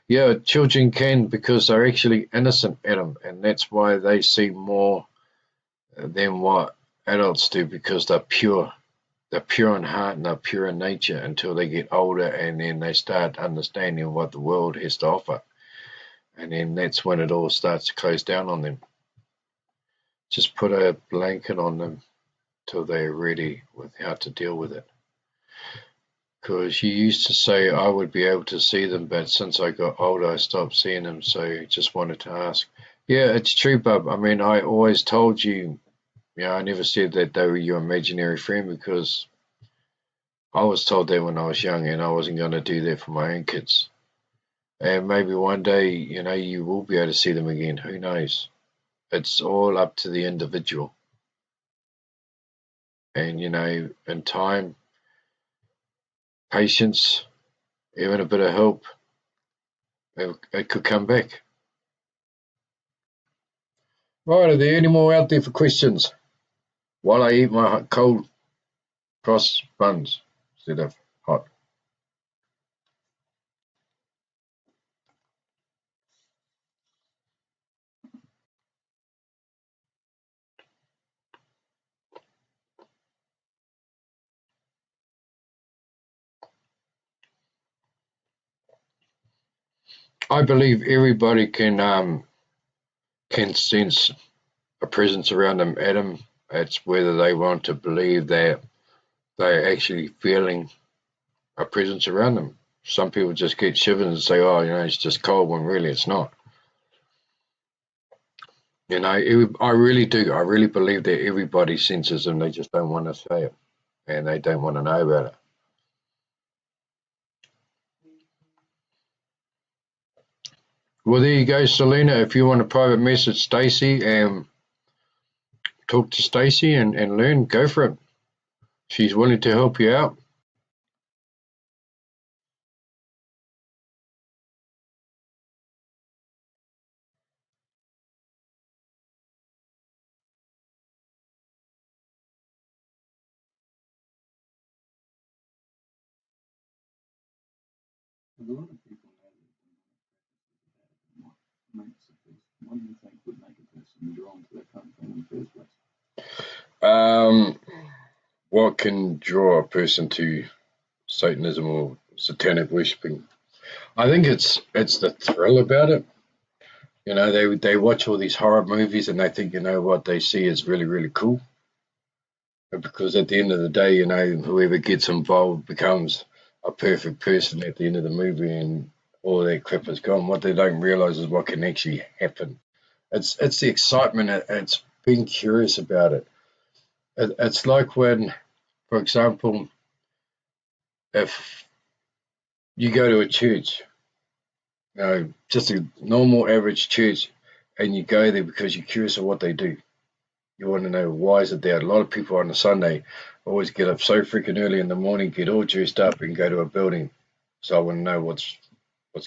Yeah, children can because they're actually innocent, Adam, and that's why they see more than what adults do because they're pure. they're pure in heart and they're pure in nature until they get older, and then they start understanding what the world has to offer. And then that's when it all starts to close down on them. Just put a blanket on them till they're ready with how to deal with it. Because you used to say I would be able to see them, but since I got older, I stopped seeing them. So just wanted to ask. Yeah, it's true, bub. I mean, I always told you, I never said that they were your imaginary friend, because I was told that when I was young, and I wasn't going to do that for my own kids. And maybe one day, you will be able to see them again. Who knows? It's all up to the individual. And, in time, patience, even a bit of help, it could come back. Right, are there any more out there for questions while I eat my cold cross buns instead of hot? I believe everybody can sense a presence around them, Adam. It's whether they want to believe that they're actually feeling a presence around them. Some people just get shivers and say, "Oh, it's just cold," when really it's not. I really do. I really believe that everybody senses them. They just don't want to say it, and they don't want to know about it. Well, there you go, Selena. If you want a private message Stacey and talk to Stacey and learn, go for it. She's willing to help you out. A lot of people know that what makes a person, what do you think would make a person drawn to that kind of thing in the first place? What can draw a person to Satanism or satanic worshipping? I think it's the thrill about it. They watch all these horror movies and they think what they see is really, really cool. Because at the end of the day, whoever gets involved becomes a perfect person at the end of the movie, and all that crap is gone. What they don't realize is what can actually happen. It's the excitement. It's being curious about it. It's like when, for example, if you go to a church, just a normal average church, and you go there because you're curious of what they do. You want to know why is it there. A lot of people on a Sunday always get up so freaking early in the morning, get all dressed up, and go to a building. So I want to know what's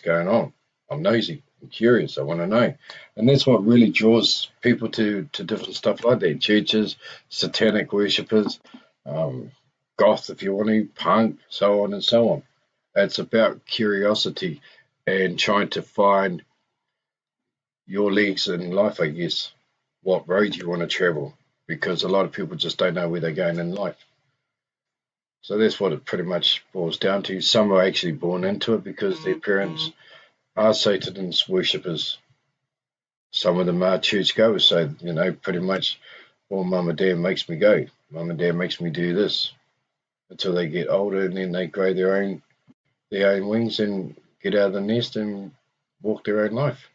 going on. I'm nosy. I'm curious. I want to know, and that's what really draws people to different stuff like that. Churches, satanic worshippers, goth, if you want to, punk, so on and so on. It's about curiosity and trying to find your legs in life, I guess. What road you want to travel, because a lot of people just don't know where they're going in life. So that's what it pretty much boils down to. Some are actually born into it because their parents are Satan's worshippers. Some of them are churchgoers, so pretty much, well, mum and dad makes me go. Mum and dad makes me do this until they get older, and then they grow their own wings and get out of the nest and walk their own life.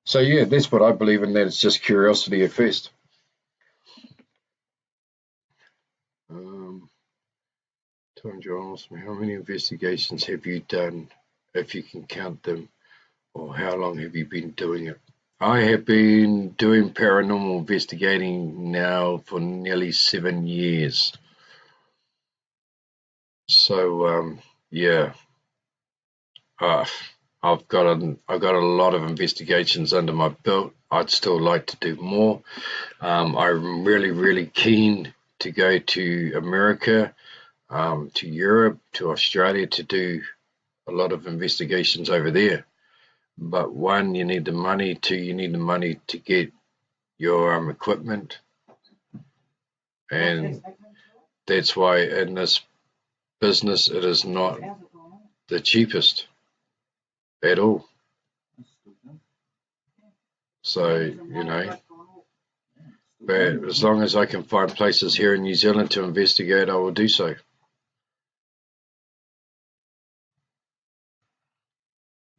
So yeah, that's what I believe in. That it's just curiosity at first. Tom Jones, how many investigations have you done, if you can count them, or how long have you been doing it? I have been doing paranormal investigating now for nearly 7 years. So yeah, I've got a lot of investigations under my belt. I'd still like to do more. I'm really, really keen to go to America, to Europe, to Australia to do a lot of investigations over there. But one, you need the money. Two, you need the money to get your equipment, and that's why in this business it is not the cheapest at all. So, you know, but as long as I can find places here in New Zealand to investigate, I will do so.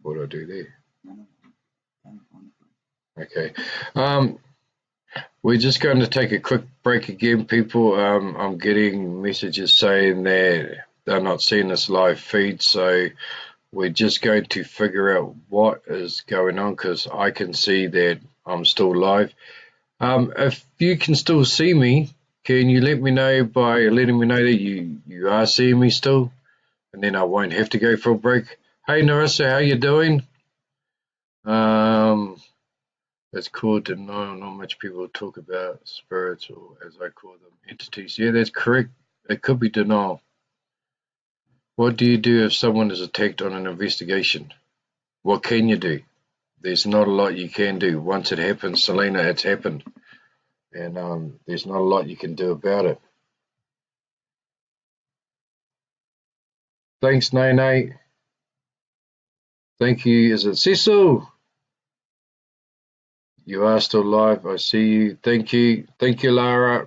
What do I do there? Okay. We're just going to take a quick break again, people. I'm getting messages saying that they're not seeing this live feed, so we're just going to figure out what is going on, because I can see that I'm still live. If you can still see me, can you let me know by letting me know that you are seeing me still, and then I won't have to go for a break. Hey Narissa, how you doing? It's called denial. Not much people talk about spirits, or as I call them, entities. Yeah, that's correct. It could be denial. What do you do if someone is attacked on an investigation? What can you do? There's not a lot you can do. Once it happens, Selena, it's happened. And there's not a lot you can do about it. Thanks, Nene. Thank you. Is it Cecil? You are still live. I see you. Thank you. Thank you, Lara.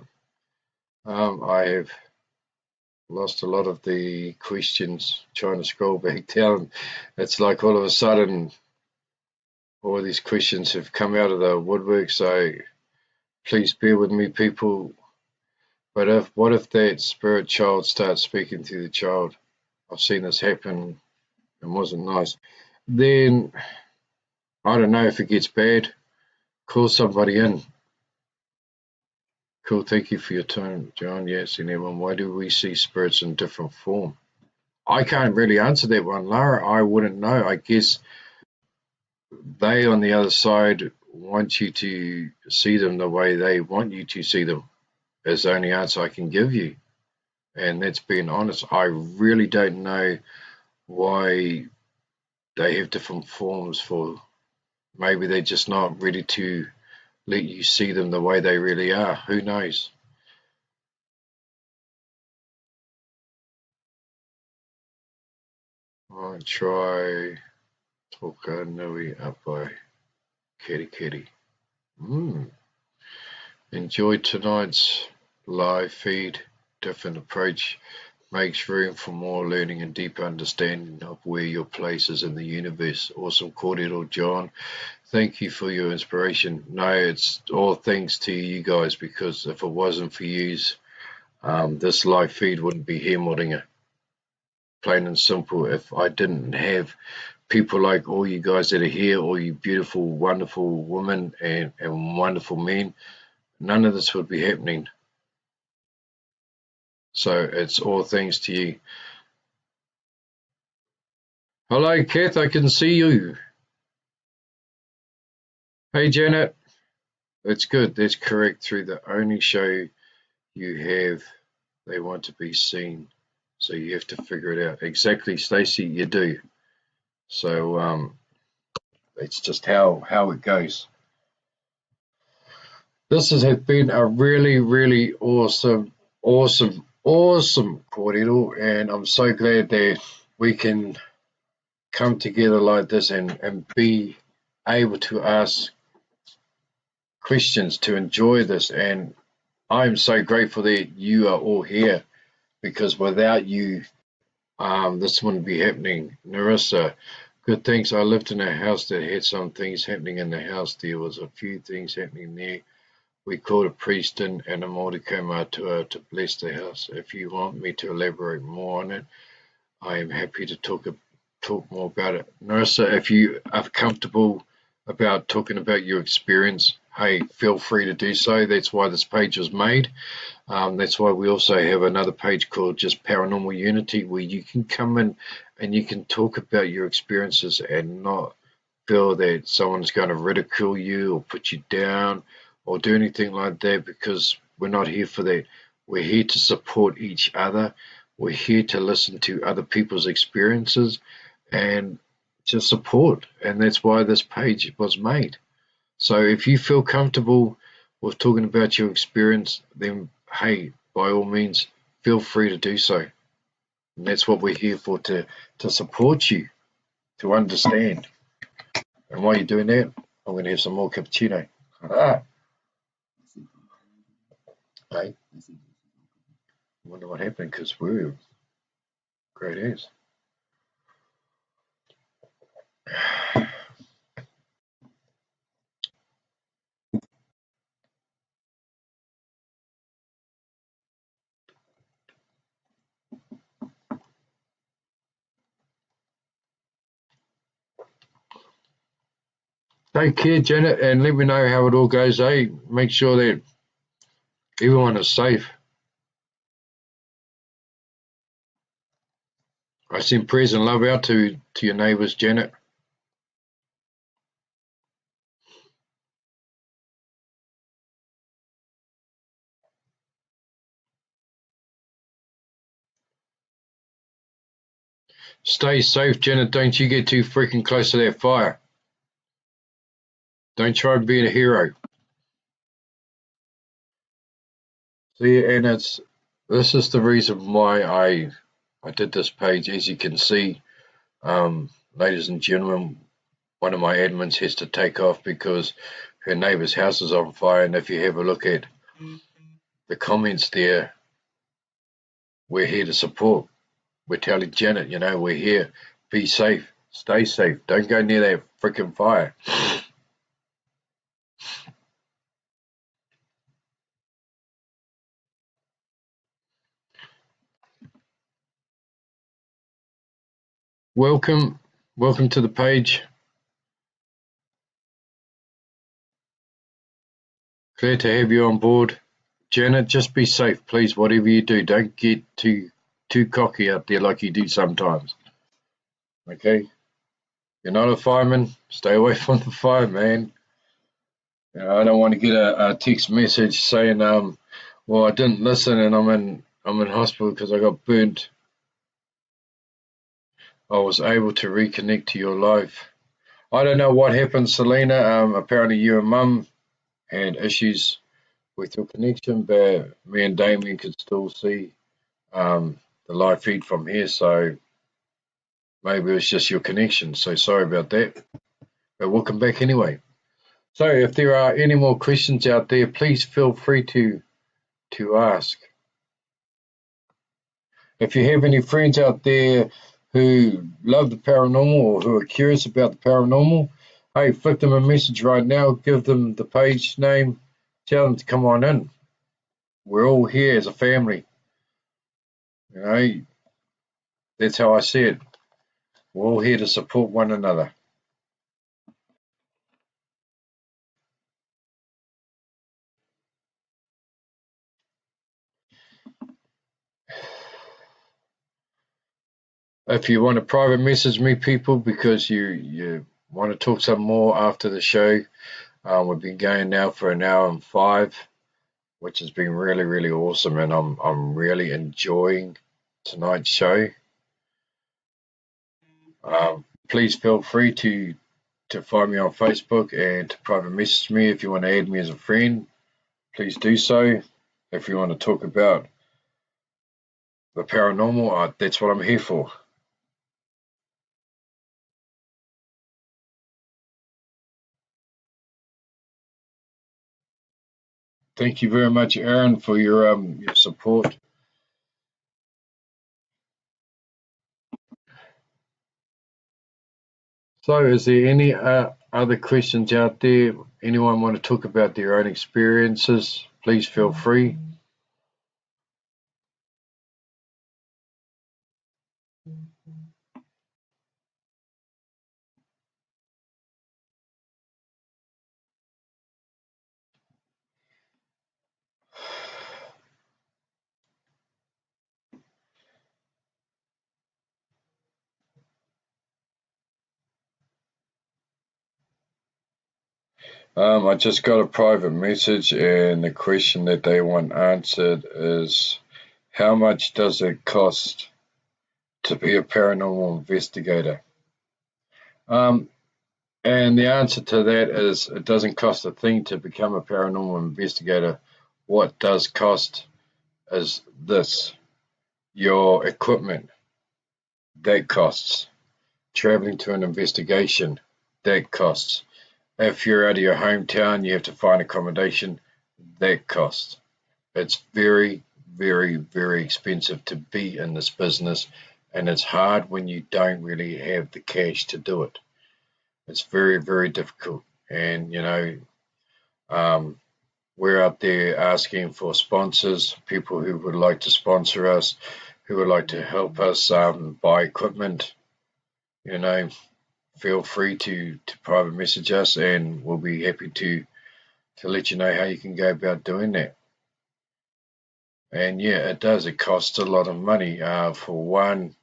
I have lost a lot of the questions trying to scroll back down. It's like all of a sudden all these questions have come out of the woodwork, so please bear with me, people. But what if that spirit child starts speaking to the child? I've seen this happen. It wasn't nice. Then I don't know if it gets bad. Call somebody in. Cool, thank you for your time, John. Yes, and everyone. Why do we see spirits in different form? I can't really answer that one, Lara. I wouldn't know. I guess they on the other side want you to see them the way they want you to see them. Is the only answer I can give you. And that's being honest. I really don't know why they have different forms for. Maybe they're just not ready to let you see them the way they really are. Who knows? I'll try Toka Nui up by Kitty Kitty. Enjoy tonight's live feed. Different approach makes room for more learning and deeper understanding of where your place is in the universe. Awesome, Cordial John. Thank you for your inspiration. No, it's all thanks to you guys, because if it wasn't for yous, this live feed wouldn't be here, Moringa. Plain and simple. If I didn't have people like all you guys that are here, all you beautiful, wonderful women and wonderful men, none of this would be happening. So it's all thanks to you. Hello, Kath, I can see you. Hey, Janet. That's good. That's correct. Through the only show you have, they want to be seen. So you have to figure it out. Exactly, Stacey, you do. So it's just how it goes. This has been a really, really awesome cordial, and I'm so glad that we can come together like this and be able to ask questions, to enjoy this. And I'm so grateful that you are all here, because without you, this wouldn't be happening. Narissa, good thanks. I lived in a house that had some things happening in the house. There was a few things happening there. We called a priest in and a Māori matua to bless the house. If you want me to elaborate more on it, I am happy to talk more about it. Narissa, if you are comfortable about talking about your experience, hey, feel free to do so. That's why this page was made. That's why we also have another page called just Paranormal Unity, where you can come in and you can talk about your experiences and not feel that someone's going to ridicule you or put you down or do anything like that, because we're not here for that. We're here to support each other. We're here to listen to other people's experiences and to support. And that's why this page was made. So if you feel comfortable with talking about your experience, then hey, by all means, feel free to do so. And that's what we're here for, to support you, to understand. And while you're doing that, I'm going to have some more cappuccino. I wonder what happened, because we're great as. Take care, Janet, and let me know how it all goes, eh? Make sure that everyone is safe. I send prayers and love out to your neighbours, Janet. Stay safe, Janet. Don't you get too freaking close to that fire. Don't try being a hero. See, and this is the reason why I did this page. As you can see, ladies and gentlemen, one of my admins has to take off because her neighbour's house is on fire. And if you have a look at the comments there, we're here to support. We're telling Janet, we're here. Be safe. Stay safe. Don't go near that freaking fire. Welcome to the page. Glad to have you on board. Janet, just be safe, please. Whatever you do, don't get too cocky out there like you do sometimes. Okay? You're not a fireman. Stay away from the fire, man. I don't want to get a text message saying, well, I didn't listen and I'm in hospital because I got burnt. I was able to reconnect to your life. I don't know what happened, Selena. Apparently you and Mum had issues with your connection, but me and Damien could still see the live feed from here, so maybe it was just your connection. So sorry about that. But welcome back anyway. So if there are any more questions out there, please feel free to ask. If you have any friends out there who love the paranormal or who are curious about the paranormal, hey, flick them a message right now, give them the page name, tell them to come on in. We're all here as a family. That's how I see it. We're all here to support one another. If you want to private message me, people, because you want to talk some more after the show, we've been going now for an hour and 5, which has been really, really awesome, and I'm really enjoying tonight's show. Please feel free to find me on Facebook and to private message me. If you want to add me as a friend, please do so. If you want to talk about the paranormal, that's what I'm here for. Thank you very much, Aaron, for your support. So is there any other questions out there? Anyone want to talk about their own experiences? Please feel free. I just got a private message, and the question that they want answered is, how much does it cost to be a paranormal investigator? And the answer to that is, it doesn't cost a thing to become a paranormal investigator. What does cost is this. Your equipment, that costs. Traveling to an investigation, that costs. If you're out of your hometown, you have to find accommodation, that costs. It's very, very, very expensive to be in this business, and it's hard when you don't really have the cash to do it. It's very, very difficult. And, we're out there asking for sponsors, people who would like to sponsor us, who would like to help us buy equipment. Feel free to private message us, and we'll be happy to let you know how you can go about doing that. And yeah, it does. It costs a lot of money. For one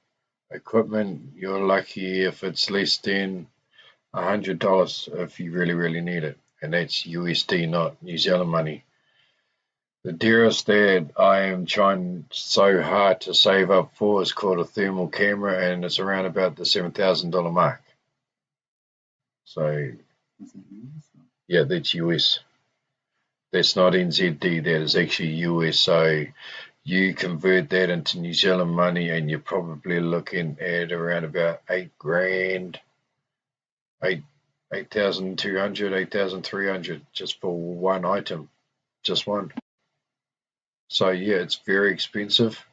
equipment, you're lucky if it's less than $100 if you really, really need it. And that's USD, not New Zealand money. The dearest that I am trying so hard to save up for is called a thermal camera, and it's around about the $7,000 mark. So, yeah, that's US. That's not NZD, that is actually US. So you convert that into New Zealand money, and you're probably looking at around about $8,000, 8,200, 8,300 just for one item, just one. So yeah, it's very expensive,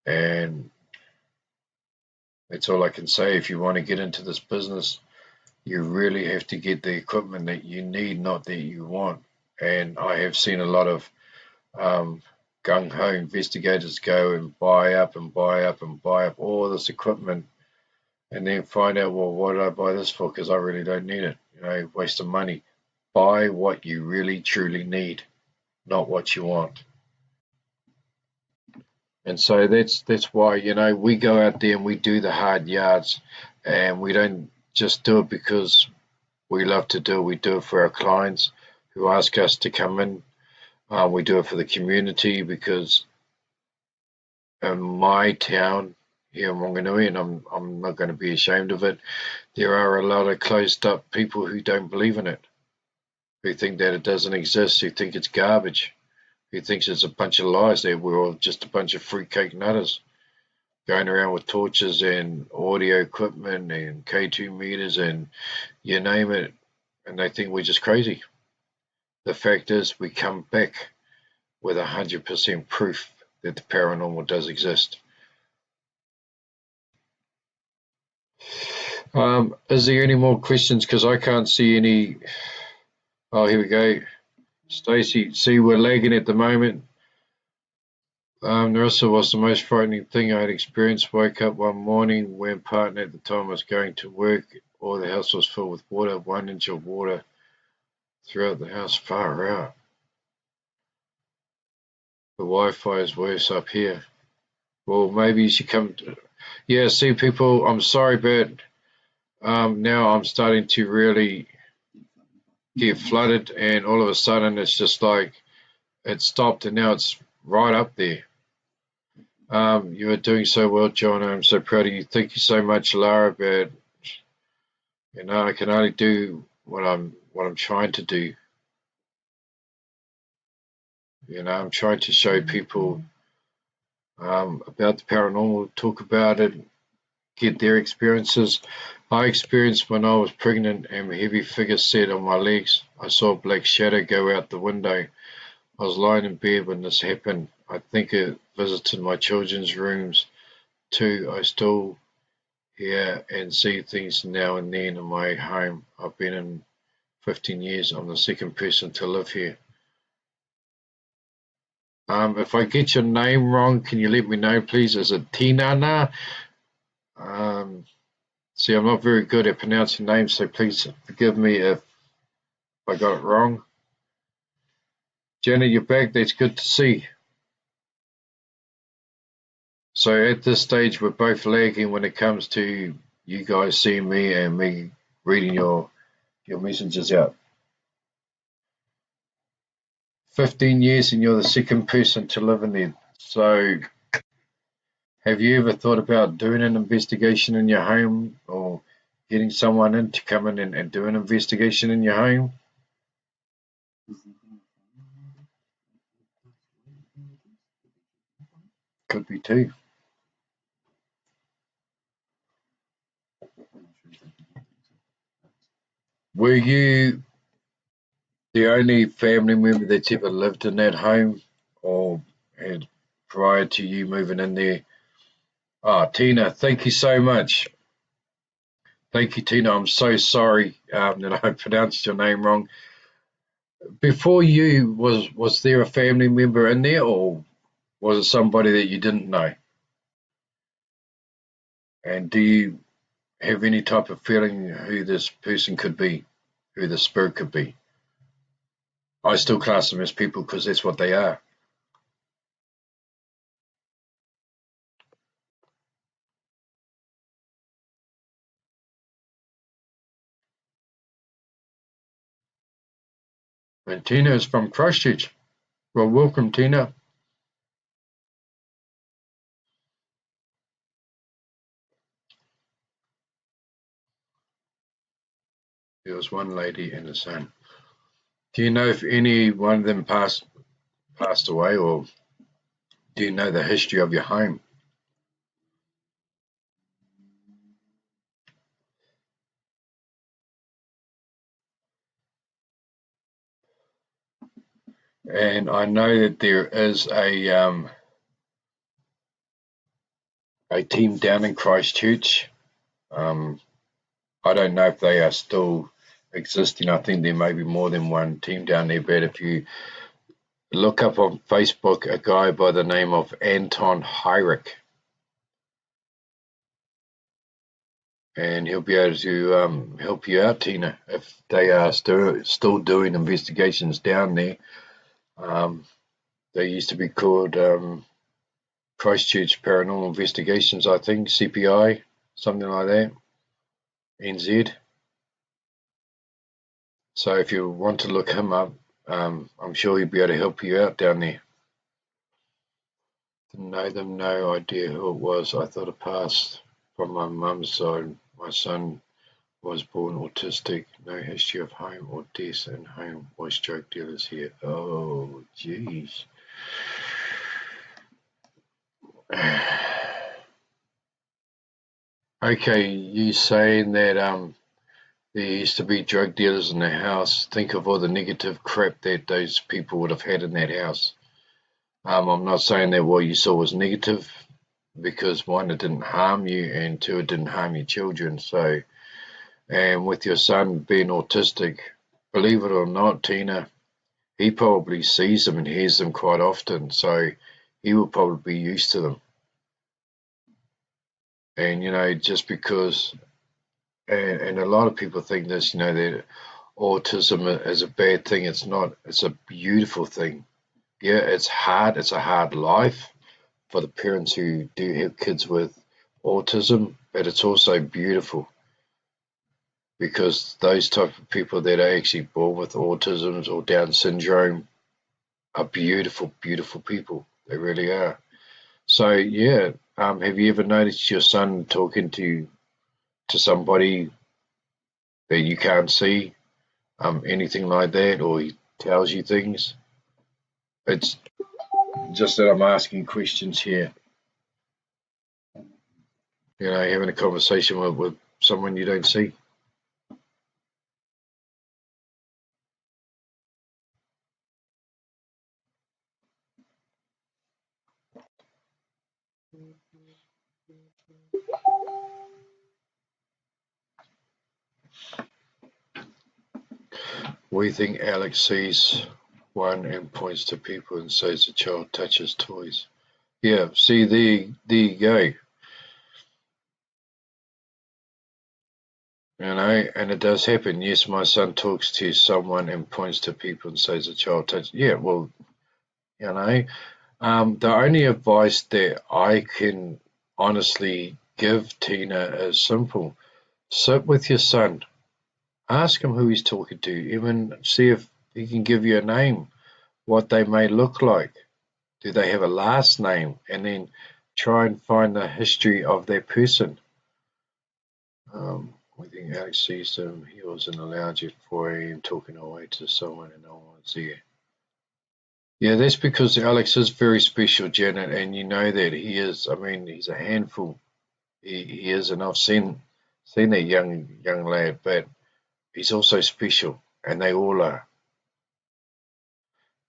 and that's all I can say. If you want to get into this business, you really have to get the equipment that you need, not that you want. And I have seen a lot of gung-ho investigators go and buy up and buy up and buy up all this equipment, and then find out, well, what did I buy this for? Because I really don't need it. Waste of money. Buy what you really truly need, not what you want. And so that's why we go out there and we do the hard yards, and we don't just do it because we love to do it. We do it for our clients who ask us to come in. We do it for the community because in my town here in Wanganui, and I'm not going to be ashamed of it, there are a lot of closed up people who don't believe in it, who think that it doesn't exist, who think it's garbage, who thinks it's a bunch of lies, that we're all just a bunch of fruitcake nutters going around with torches and audio equipment and K2 meters and you name it, and they think we're just crazy. The fact is, we come back with 100% proof that the paranormal does exist. Is there any more questions? Because I can't see any. Oh, here we go. Stacey, see, we're lagging at the moment. Narissa, was the most frightening thing I had experienced. Woke up one morning when partner at the time was going to work. All the house was filled with water, 1 inch of water throughout the house, far out. The Wi-Fi is worse up here. Well, maybe you should come. Yeah, see, people, I'm sorry, but now I'm starting to really get flooded, and all of a sudden it's just like it stopped, and now it's right up there. You are doing so well, John. I'm so proud of you. Thank you so much, Lara. But I can only do what I'm trying to do. I'm trying to show people about the paranormal, talk about it, get their experiences. I experienced when I was pregnant and a heavy figure sat on my legs. I saw a black shadow go out the window. I was lying in bed when this happened. I think it visited my children's rooms too. I still hear and see things now and then in my home. I've been in 15 years. I'm the second person to live here. If I get your name wrong, can you let me know, please? Is it Tinana? See, I'm not very good at pronouncing names, so please forgive me if I got it wrong. Jenna, you're back. That's good to see. So at this stage, we're both lagging when it comes to you guys seeing me and me reading your messages out. 15 years and you're the second person to live in there. So have you ever thought about doing an investigation in your home, or getting someone in to come in and do an investigation in your home? Could be too. Were you the only family member that's ever lived in that home, or had prior to you moving in there? Ah, Tina, thank you so much. Thank you, Tina. I'm so sorry that I pronounced your name wrong. Before you, was there a family member in there, or was it somebody that you didn't know? And do you have any type of feeling who this person could be, who the spirit could be? I still class them as people because that's what they are. And Tina is from Christchurch. Well, welcome, Tina. There was one lady and a son. Do you know if any one of them passed away, or do you know the history of your home? And I know that there is a team down in Christchurch. Um, I don't know if they are still existing. I think there may be more than one team down there. But if you look up on Facebook a guy by the name of Anton Hyrick, and he'll be able to help you out, Tina, if they are still doing investigations down there. They used to be called Christchurch Paranormal Investigations, I think, CPI, something like that, NZ. So if you want to look him up, I'm sure he'll be able to help you out down there. Didn't know them, no idea who it was. I thought it passed from my mum's side. My son was born autistic, no history of home or death in home. Was drug dealers here? Oh, jeez. Okay, you saying that there used to be drug dealers in the house. Think of all the negative crap that those people would have had in that house. I'm not saying that what you saw was negative, because one, it didn't harm you, and two, it didn't harm your children. So, and with your son being autistic, believe it or not, Tina, he probably sees them and hears them quite often. So he will probably be used to them. And, just because, and a lot of people think this, that autism is a bad thing. It's not. It's a beautiful thing. Yeah, it's hard. It's a hard life for the parents who do have kids with autism, but it's also beautiful, because those type of people that are actually born with autism or Down syndrome are beautiful, beautiful people. They really are. So yeah, have you ever noticed your son talking to somebody that you can't see, anything like that, or he tells you things? It's just that I'm asking questions here. Having a conversation with someone you don't see. We think Alex sees one and points to people and says the child touches toys. Yeah, see, there you go. And it does happen. Yes, my son talks to someone and points to people and says the child touches. Yeah, well, the only advice that I can honestly give, Tina, is simple. Sit with your son. Ask him who he's talking to. Even see if he can give you a name, what they may look like. Do they have a last name? And then try and find the history of that person. We think Alex sees him. He was in the lounge at 4 a.m. talking away to someone, and no one was there. Yeah, that's because Alex is very special, Janet, and you know that he is. I mean, he's a handful. He is, and I've seen that young lad, but he's also special, and they all are.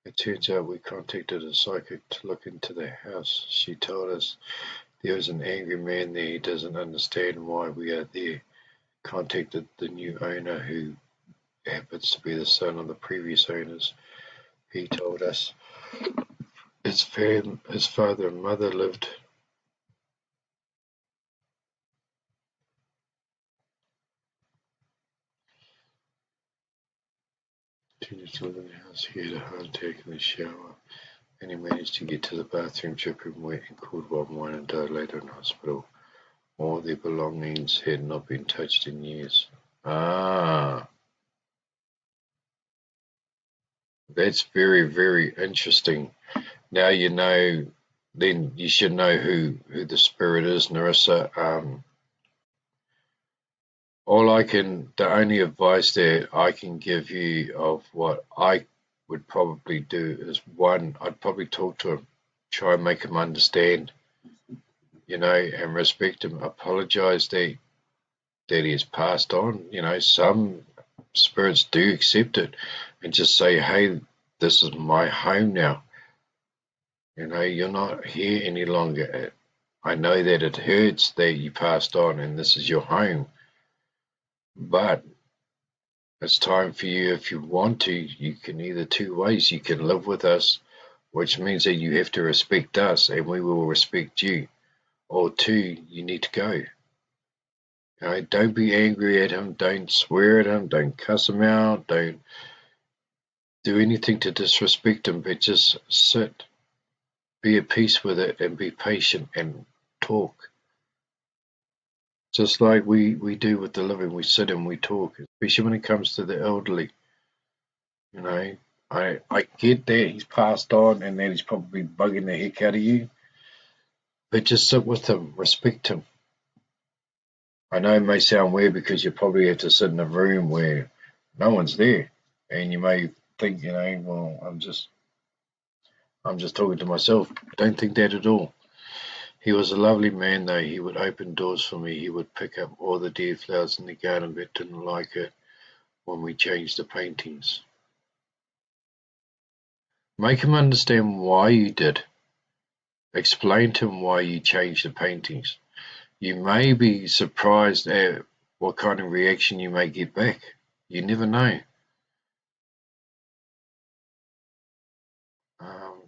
It turns out we contacted a psychic to look into the house. She told us there was an angry man there. He doesn't understand why we are there. Contacted the new owner, who happens to be the son of the previous owners. He told us his father and mother lived. Continues to live in the house. He had a heart attack in the shower, and he managed to get to the bathroom dripping wet and called 111 and died later in hospital. All their belongings had not been touched in years. Ah, that's very, very interesting. Now you know, then you should know who the spirit is, Narissa. The only advice that I can give you of what I would probably do is, one, I'd probably talk to him, try and make him understand, and respect him, apologize that he has passed on. Some spirits do accept it and just say, hey, this is my home now. You're not here any longer. I know that it hurts that you passed on and this is your home, but it's time for you. If you want to, you can either two ways. You can live with us, which means that you have to respect us and we will respect you. Or two, you need to go. Don't be angry at him. Don't swear at him. Don't cuss him out. Don't do anything to disrespect him, but just sit, be at peace with it, and be patient and talk. Just like we do with the living, we sit and we talk, especially when it comes to the elderly. I get that he's passed on and that he's probably bugging the heck out of you, but just sit with him, respect him. I know it may sound weird because you probably have to sit in a room where no one's there, and you may think, well, I'm just talking to myself. Don't think that at all. He was a lovely man, though. He would open doors for me. He would pick up all the dead flowers in the garden, but didn't like it when we changed the paintings. Make him understand why you did. Explain to him why you changed the paintings. You may be surprised at what kind of reaction you may get back. You never know.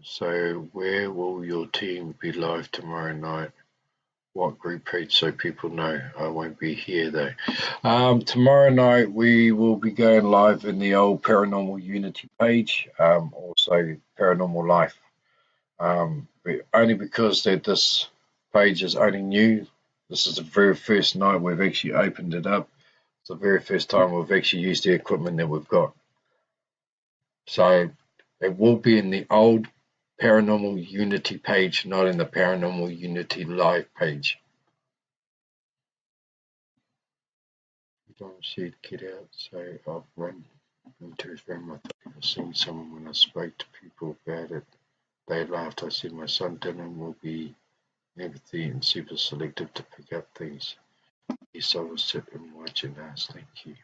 So where will your team be live tomorrow night? What group page so people know? I won't be here though. Tomorrow night we will be going live in the old Paranormal Unity page, also Paranormal Life. Only because that this page is only new. This is the very first night we've actually opened it up. It's the very first time we've actually used the equipment that we've got. So it will be in the old Paranormal Unity page, not in the Paranormal Unity Live page. Don't see it get out, so I've run into his room. I thought I've seen someone. When I spoke to people about it, they laughed. I said my son Dylan will be empathy and super selective to pick up things. Yes, I will sit and watch and ask. Thank you.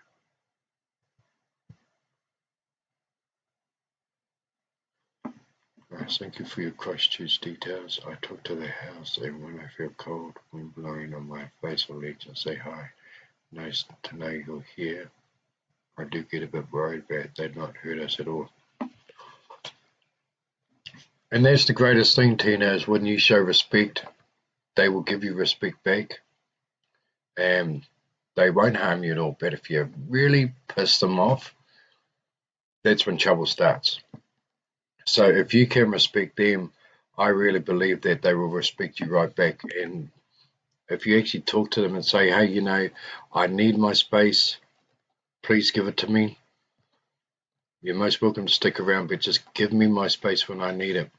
Thank you for your Christchurch details. I talk to the house, and when I feel cold, wind blowing on my face or legs, I say hi. Nice to know you're here. I do get a bit worried about they not hurt us at all. And that's the greatest thing, Tina, is when you show respect, they will give you respect back. And they won't harm you at all. But if you really piss them off, that's when trouble starts. So if you can respect them, I really believe that they will respect you right back. And if you actually talk to them and say, hey, I need my space, please give it to me. You're most welcome to stick around, but just give me my space when I need it.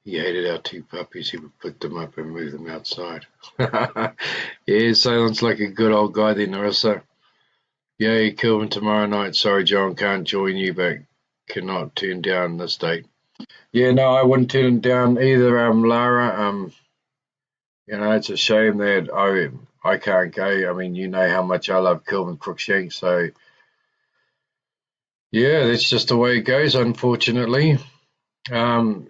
He hated our two puppies. He would pick them up and move them outside. Yeah, Salon's like a good old guy there, Narissa. Yay, Kelvin tomorrow night. Sorry, John, can't join you, but cannot turn down this date. Yeah, no, I wouldn't turn down either, Lara. It's a shame that I can't go. I mean, you know how much I love Kelvin Crookshank, so yeah, that's just the way it goes, unfortunately. Um,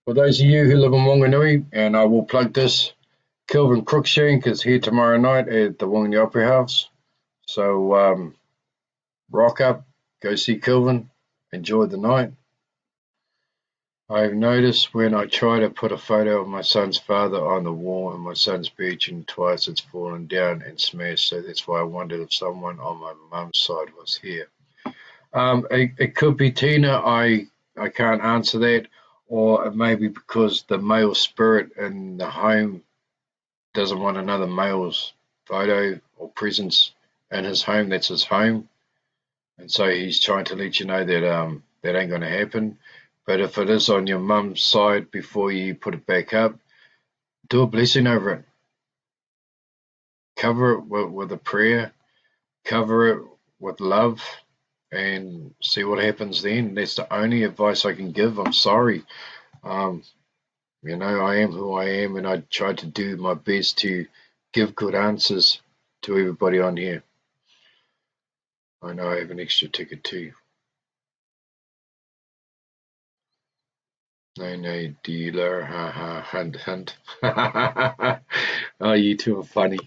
for those of you who live in Wanganui, and I will plug this, Kelvin Crookshank is here tomorrow night at the Wangani Opera House. So rock up, go see Kelvin, enjoy the night. I've noticed when I try to put a photo of my son's father on the wall in my son's bedroom, twice it's fallen down and smashed, so that's why I wondered if someone on my mum's side was here. It could be Tina, I can't answer that, or it may be because the male spirit in the home doesn't want another male's photo or presence in his home. That's his home, and so he's trying to let you know that that ain't going to happen. But if it is on your mum's side, before you put it back up, do a blessing over it. Cover it with a prayer. Cover it with love, and see what happens then. That's the only advice I can give. I'm sorry. Um, I am who I am, and I try to do my best to give good answers to everybody on here. I know I have an extra ticket too. No, dealer, hunt. Oh, you two are funny.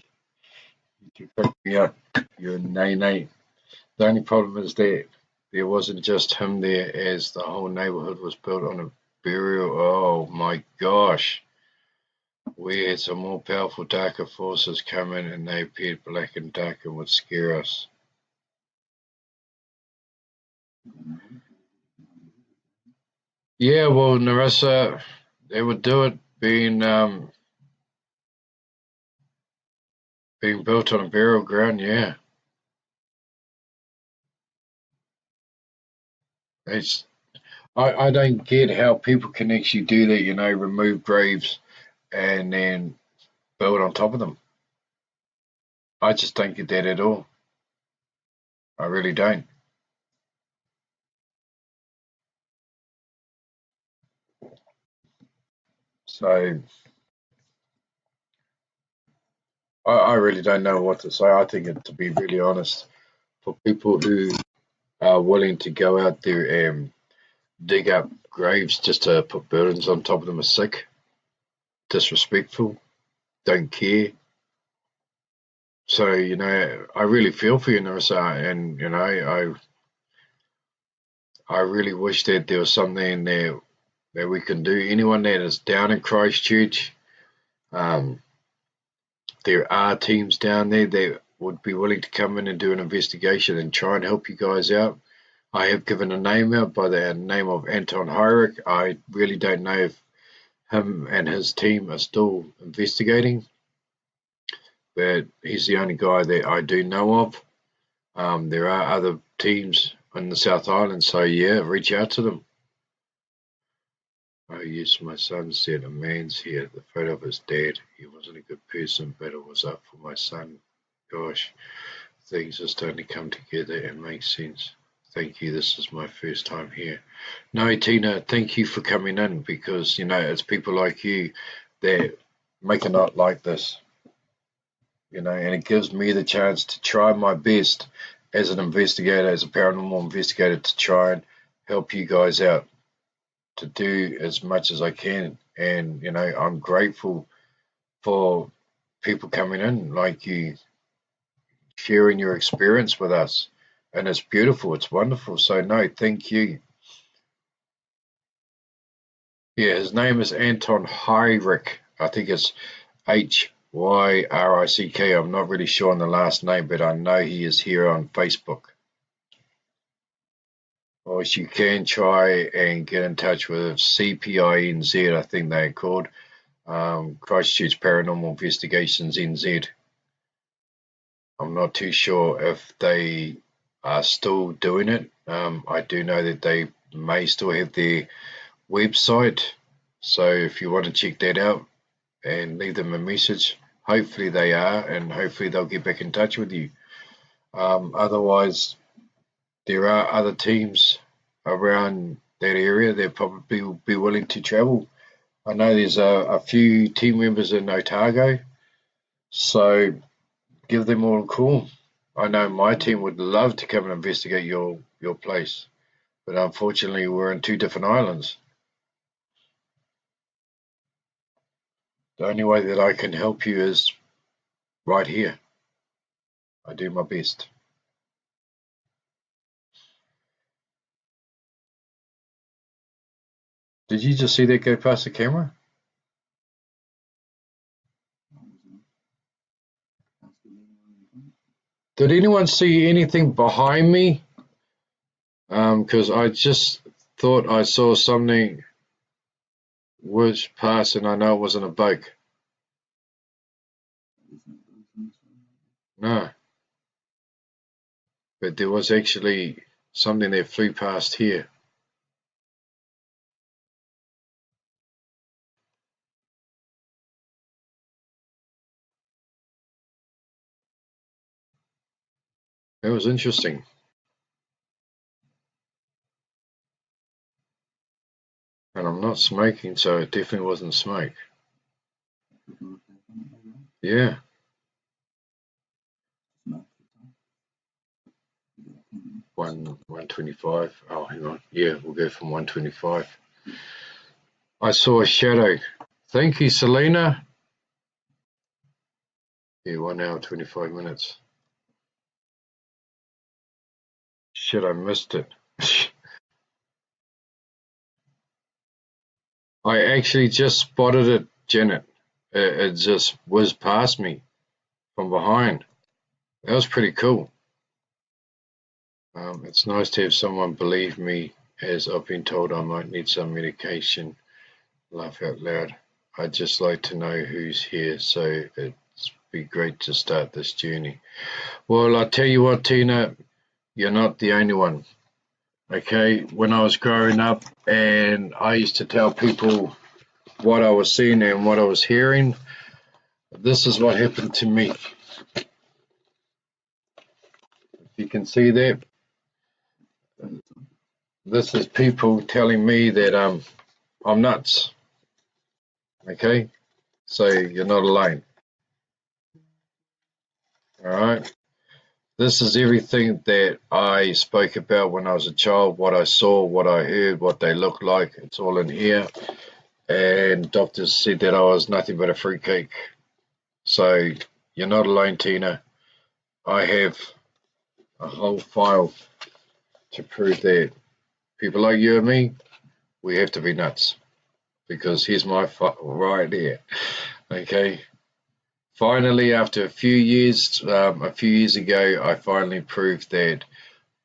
You two crack me up. You're nay. The only problem is that there wasn't just him there, as the whole neighborhood was built on a burial. Oh my gosh. We had some more powerful, darker forces come in, and they appeared black and dark and would scare us. Yeah, well, Narissa, they would do it being built on a burial ground. Yeah, it's I don't get how people can actually do that. Remove graves and then build on top of them. I just don't get that at all. I really don't. So I really don't know what to say. I think to be really honest, for people who are willing to go out there and dig up graves just to put buildings on top of them are sick, disrespectful, don't care. So, I really feel for you, Narissa, and I really wish that there was something there that we can do. Anyone that is down in Christchurch, um, there are teams down there that would be willing to come in and do an investigation and try and help you guys out. I have given a name out by the name of Anton Hyrick. I really don't know if him and his team are still investigating, but he's the only guy that I do know of. There are other teams in the South Island, so yeah, reach out to them. Oh yes, my son said a man's here. The photo of his dad. He wasn't a good person, but it was up for my son. Gosh, things are starting to come together and make sense. Thank you. This is my first time here. No, Tina, thank you for coming in, because it's people like you that make a night like this. And it gives me the chance to try my best as an investigator, as a paranormal investigator, to try and help you guys out, to do as much as I can. And, I'm grateful for people coming in like you, sharing your experience with us. And it's beautiful, it's wonderful. So, no, thank you. Yeah, his name is Anton Hyrick. I think it's Hyrick. I'm not really sure on the last name, but I know he is here on Facebook. Or you can try and get in touch with CPINZ, I think they're called, Christchurch Paranormal Investigations NZ. I'm not too sure if they are still doing it. I do know that they may still have their website, so if you want to check that out and leave them a message, hopefully they are, and hopefully they'll get back in touch with you. Otherwise, there are other teams around that area, they probably will be willing to travel. I know there's a few team members in Otago, so give them all a call. I know my team would love to come and investigate your place, but unfortunately we're in two different islands. The only way that I can help you is right here. I do my best. Did you just see that go past the camera? Did anyone see anything behind me? Because I just thought I saw something which passed, and I know it wasn't a boat. No, but there was actually something that flew past here. It was interesting. And I'm not smoking, so it definitely wasn't smoke. Yeah. One 125. Oh, hang on. Yeah, we'll go from 125. I saw a shadow. Thank you, Selena. Yeah, 1 hour 25 minutes. Shit, I missed it. I actually just spotted it, Janet. It just whizzed past me from behind. That was pretty cool. It's nice to have someone believe me, as I've been told I might need some medication. Laugh out loud. I'd just like to know who's here, so it'd be great to start this journey. Well, I'll tell you what, Tina, you're not the only one. Okay, when I was growing up and I used to tell people what I was seeing and what I was hearing, this is what happened to me. If you can see that, this is people telling me that I'm nuts. Okay, so you're not alone. All right. This is everything that I spoke about when I was a child, what I saw, what I heard, what they looked like. It's all in here. And doctors said that I was nothing but a fruitcake. So you're not alone, Tina. I have a whole file to prove that people like you and me, we have to be nuts. Because here's my file right here. Okay. Finally, after a few years ago, I finally proved that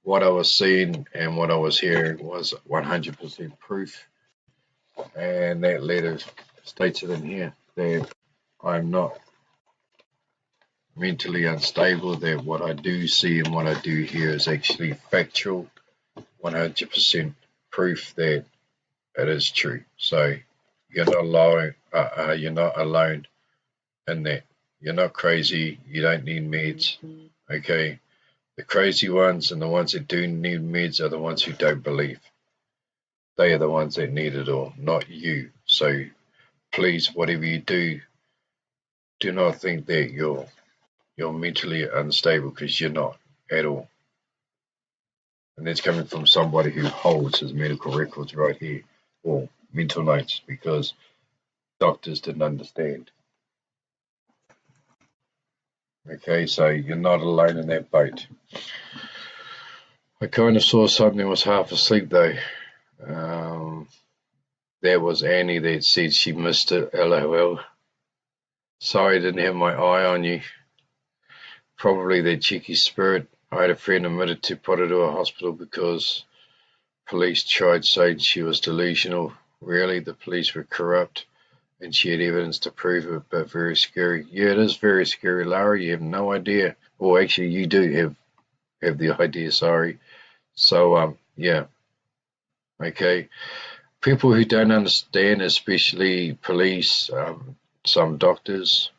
what I was seeing and what I was hearing was 100% proof. And that letter states it in here that I'm not mentally unstable, that what I do see and what I do hear is actually factual, 100% proof that it is true. So you're not alone. You're not alone in that. You're not crazy. You don't need meds. Okay. The crazy ones and the ones that do need meds are the ones who don't believe. They are the ones that need it all, not you. So please, whatever you do, do not think that you're mentally unstable, because you're not at all. And that's coming from somebody who holds his medical records right here, or mental notes, because doctors didn't understand. Okay, so you're not alone in that boat. I kind of saw something that was half asleep though. That was Annie that said she missed it. LOL. Sorry I didn't have my eye on you. Probably that cheeky spirit. I had a friend admitted to put her to a hospital because police tried saying she was delusional. Really, the police were corrupt and she had evidence to prove it, but very scary. Yeah, it is very scary, Lara. You have no idea. Well, actually, you do have the idea, sorry. So, yeah. Okay. People who don't understand, especially police, some doctors,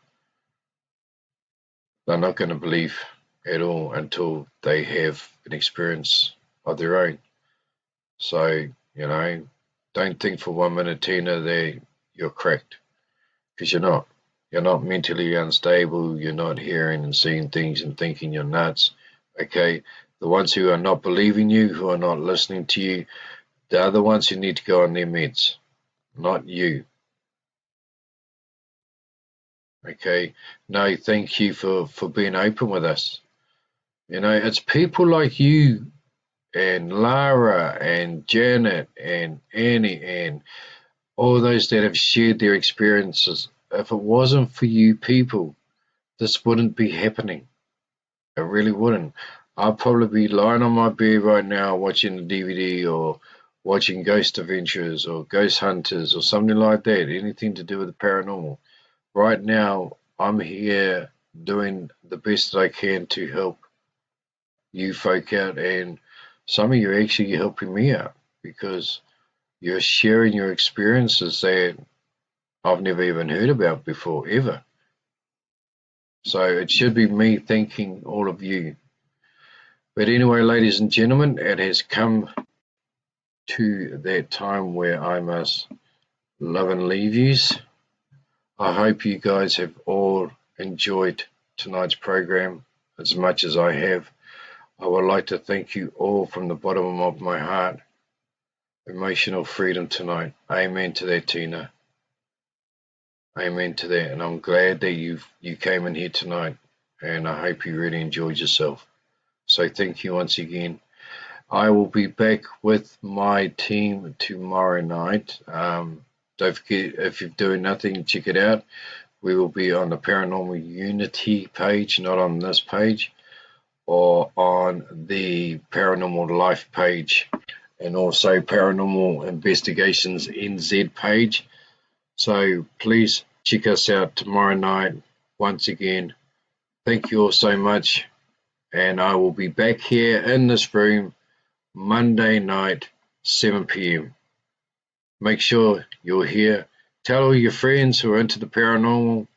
they're not going to believe at all until they have an experience of their own. So, don't think for 1 minute, Tina, that you're cracked, because you're not. You're not mentally unstable. You're not hearing and seeing things and thinking you're nuts. Okay? The ones who are not believing you, who are not listening to you, they're the ones who need to go on their meds, not you. Okay? No, thank you for being open with us. It's people like you and Lara and Janet and Annie and all those that have shared their experiences. If it wasn't for you people, this wouldn't be happening. It really wouldn't. I'd probably be lying on my bed right now watching the DVD or watching Ghost Adventures or Ghost Hunters or something like that, anything to do with the paranormal. Right now, I'm here doing the best that I can to help you folk out, and some of you are actually helping me out because you're sharing your experiences that I've never even heard about before, ever. So it should be me thanking all of you. But anyway, ladies and gentlemen, it has come to that time where I must love and leave yous. I hope you guys have all enjoyed tonight's program as much as I have. I would like to thank you all from the bottom of my heart. Emotional freedom tonight. Amen to that, Tina. Amen to that. And I'm glad that you came in here tonight, and I hope you really enjoyed yourself. So thank you once again. I will be back with my team tomorrow night. Don't forget, if you're doing nothing, check it out. We will be on the Paranormal Unity page, not on this page, or on the Paranormal Life page, and also Paranormal Investigations NZ page. So please check us out tomorrow night. Once again, thank you all so much, and I will be back here in this room Monday night, 7 p.m. Make sure you're here. Tell all your friends who are into the paranormal.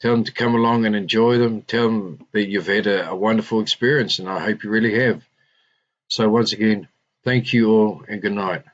Tell them to come along and enjoy them. Tell them that you've had a wonderful experience, and I hope you really have. So once again, thank you all and good night.